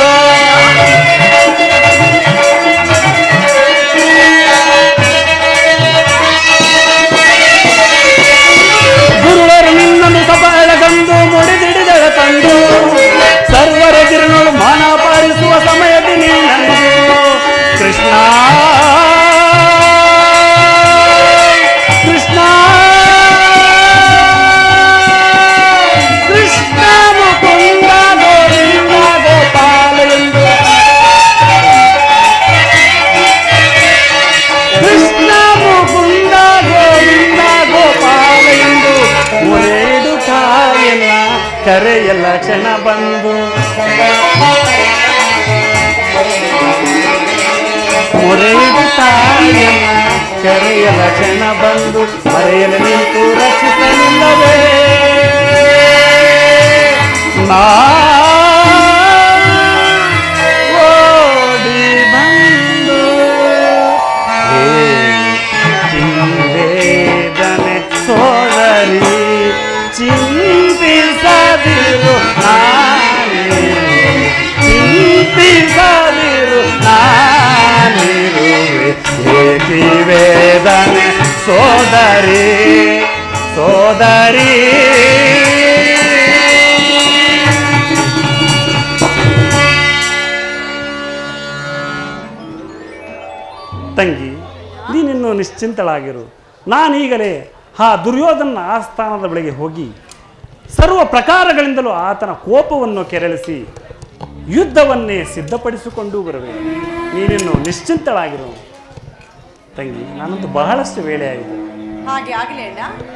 ಗುರುವರು ನಿನ್ನನ್ನು ಸಬಳಗಂದು ಮುಡಿದಿಡಿದ ತಂದು ಸರ್ವರದಿರಲು ಮಾನ ಪಾರಿಸುವ ಸಮಯದ ನೀನಂದು. ಕೃಷ್ಣ ಕೃಷ್ಣ ಕೃಷ್ಣ ಮುಕುಂದ ಗೋವಿಂದ ಗೋಪಾಲ ಎಂದು, ಕೃಷ್ಣ ಮುಕುಂದ ಗೋವಿಂದ ಗೋಪಾಲ ಎಂದು ಮೊರೆಯಿಡು ಕಾಯಲ್ಲ ಕರೆಯಲ್ಲ ಕ್ಷಣ ಬಂದು, ಮೊರೆಯಿಡು ತಾಯಲ್ಲ ಕರೆಯಲ ಕ್ಷಣ ಬಂದು, ಮರೆಯಲು ನಿಂತು ರಕ್ಷಿಸಲಿಲ್ಲವೇ ನಾ ಓಡಿ ಬಂದು. ವೇದನೆ ಸೋದರಿ, ಚಿಂತಿಸದಿರು ನಾನಿರುವೆ, ಚಿಂತಿಸದಿರು ನಾನಿರುವೆ, ಏಕಿ ವೇದನೆ ಸೋದರಿ ಸೋದರಿ. ತಂಗಿ, ನೀನಿನ್ನು ನಿಶ್ಚಿಂತಳಾಗಿರು. ನಾನೀಗಲೇ ಆ ದುರ್ಯೋಧನ ಆಸ್ಥಾನದ ಬಳಿಗೆ ಹೋಗಿ ಸರ್ವ ಪ್ರಕಾರಗಳಿಂದಲೂ ಆತನ ಕೋಪವನ್ನು ಕೆರಳಿಸಿ ಯುದ್ಧವನ್ನೇ ಸಿದ್ಧಪಡಿಸಿಕೊಂಡು ಬರುವೆ. ನೀನಿನ್ನು ನಿಶ್ಚಿಂತಳಾಗಿರು ತಂಗಿ. ನಾನಂತೂ ಬಹಳಷ್ಟು ವೇಳೆ ಆಯಿತು. ಹಾಗೆ ಆಗಲಿ ಅಣ್ಣ.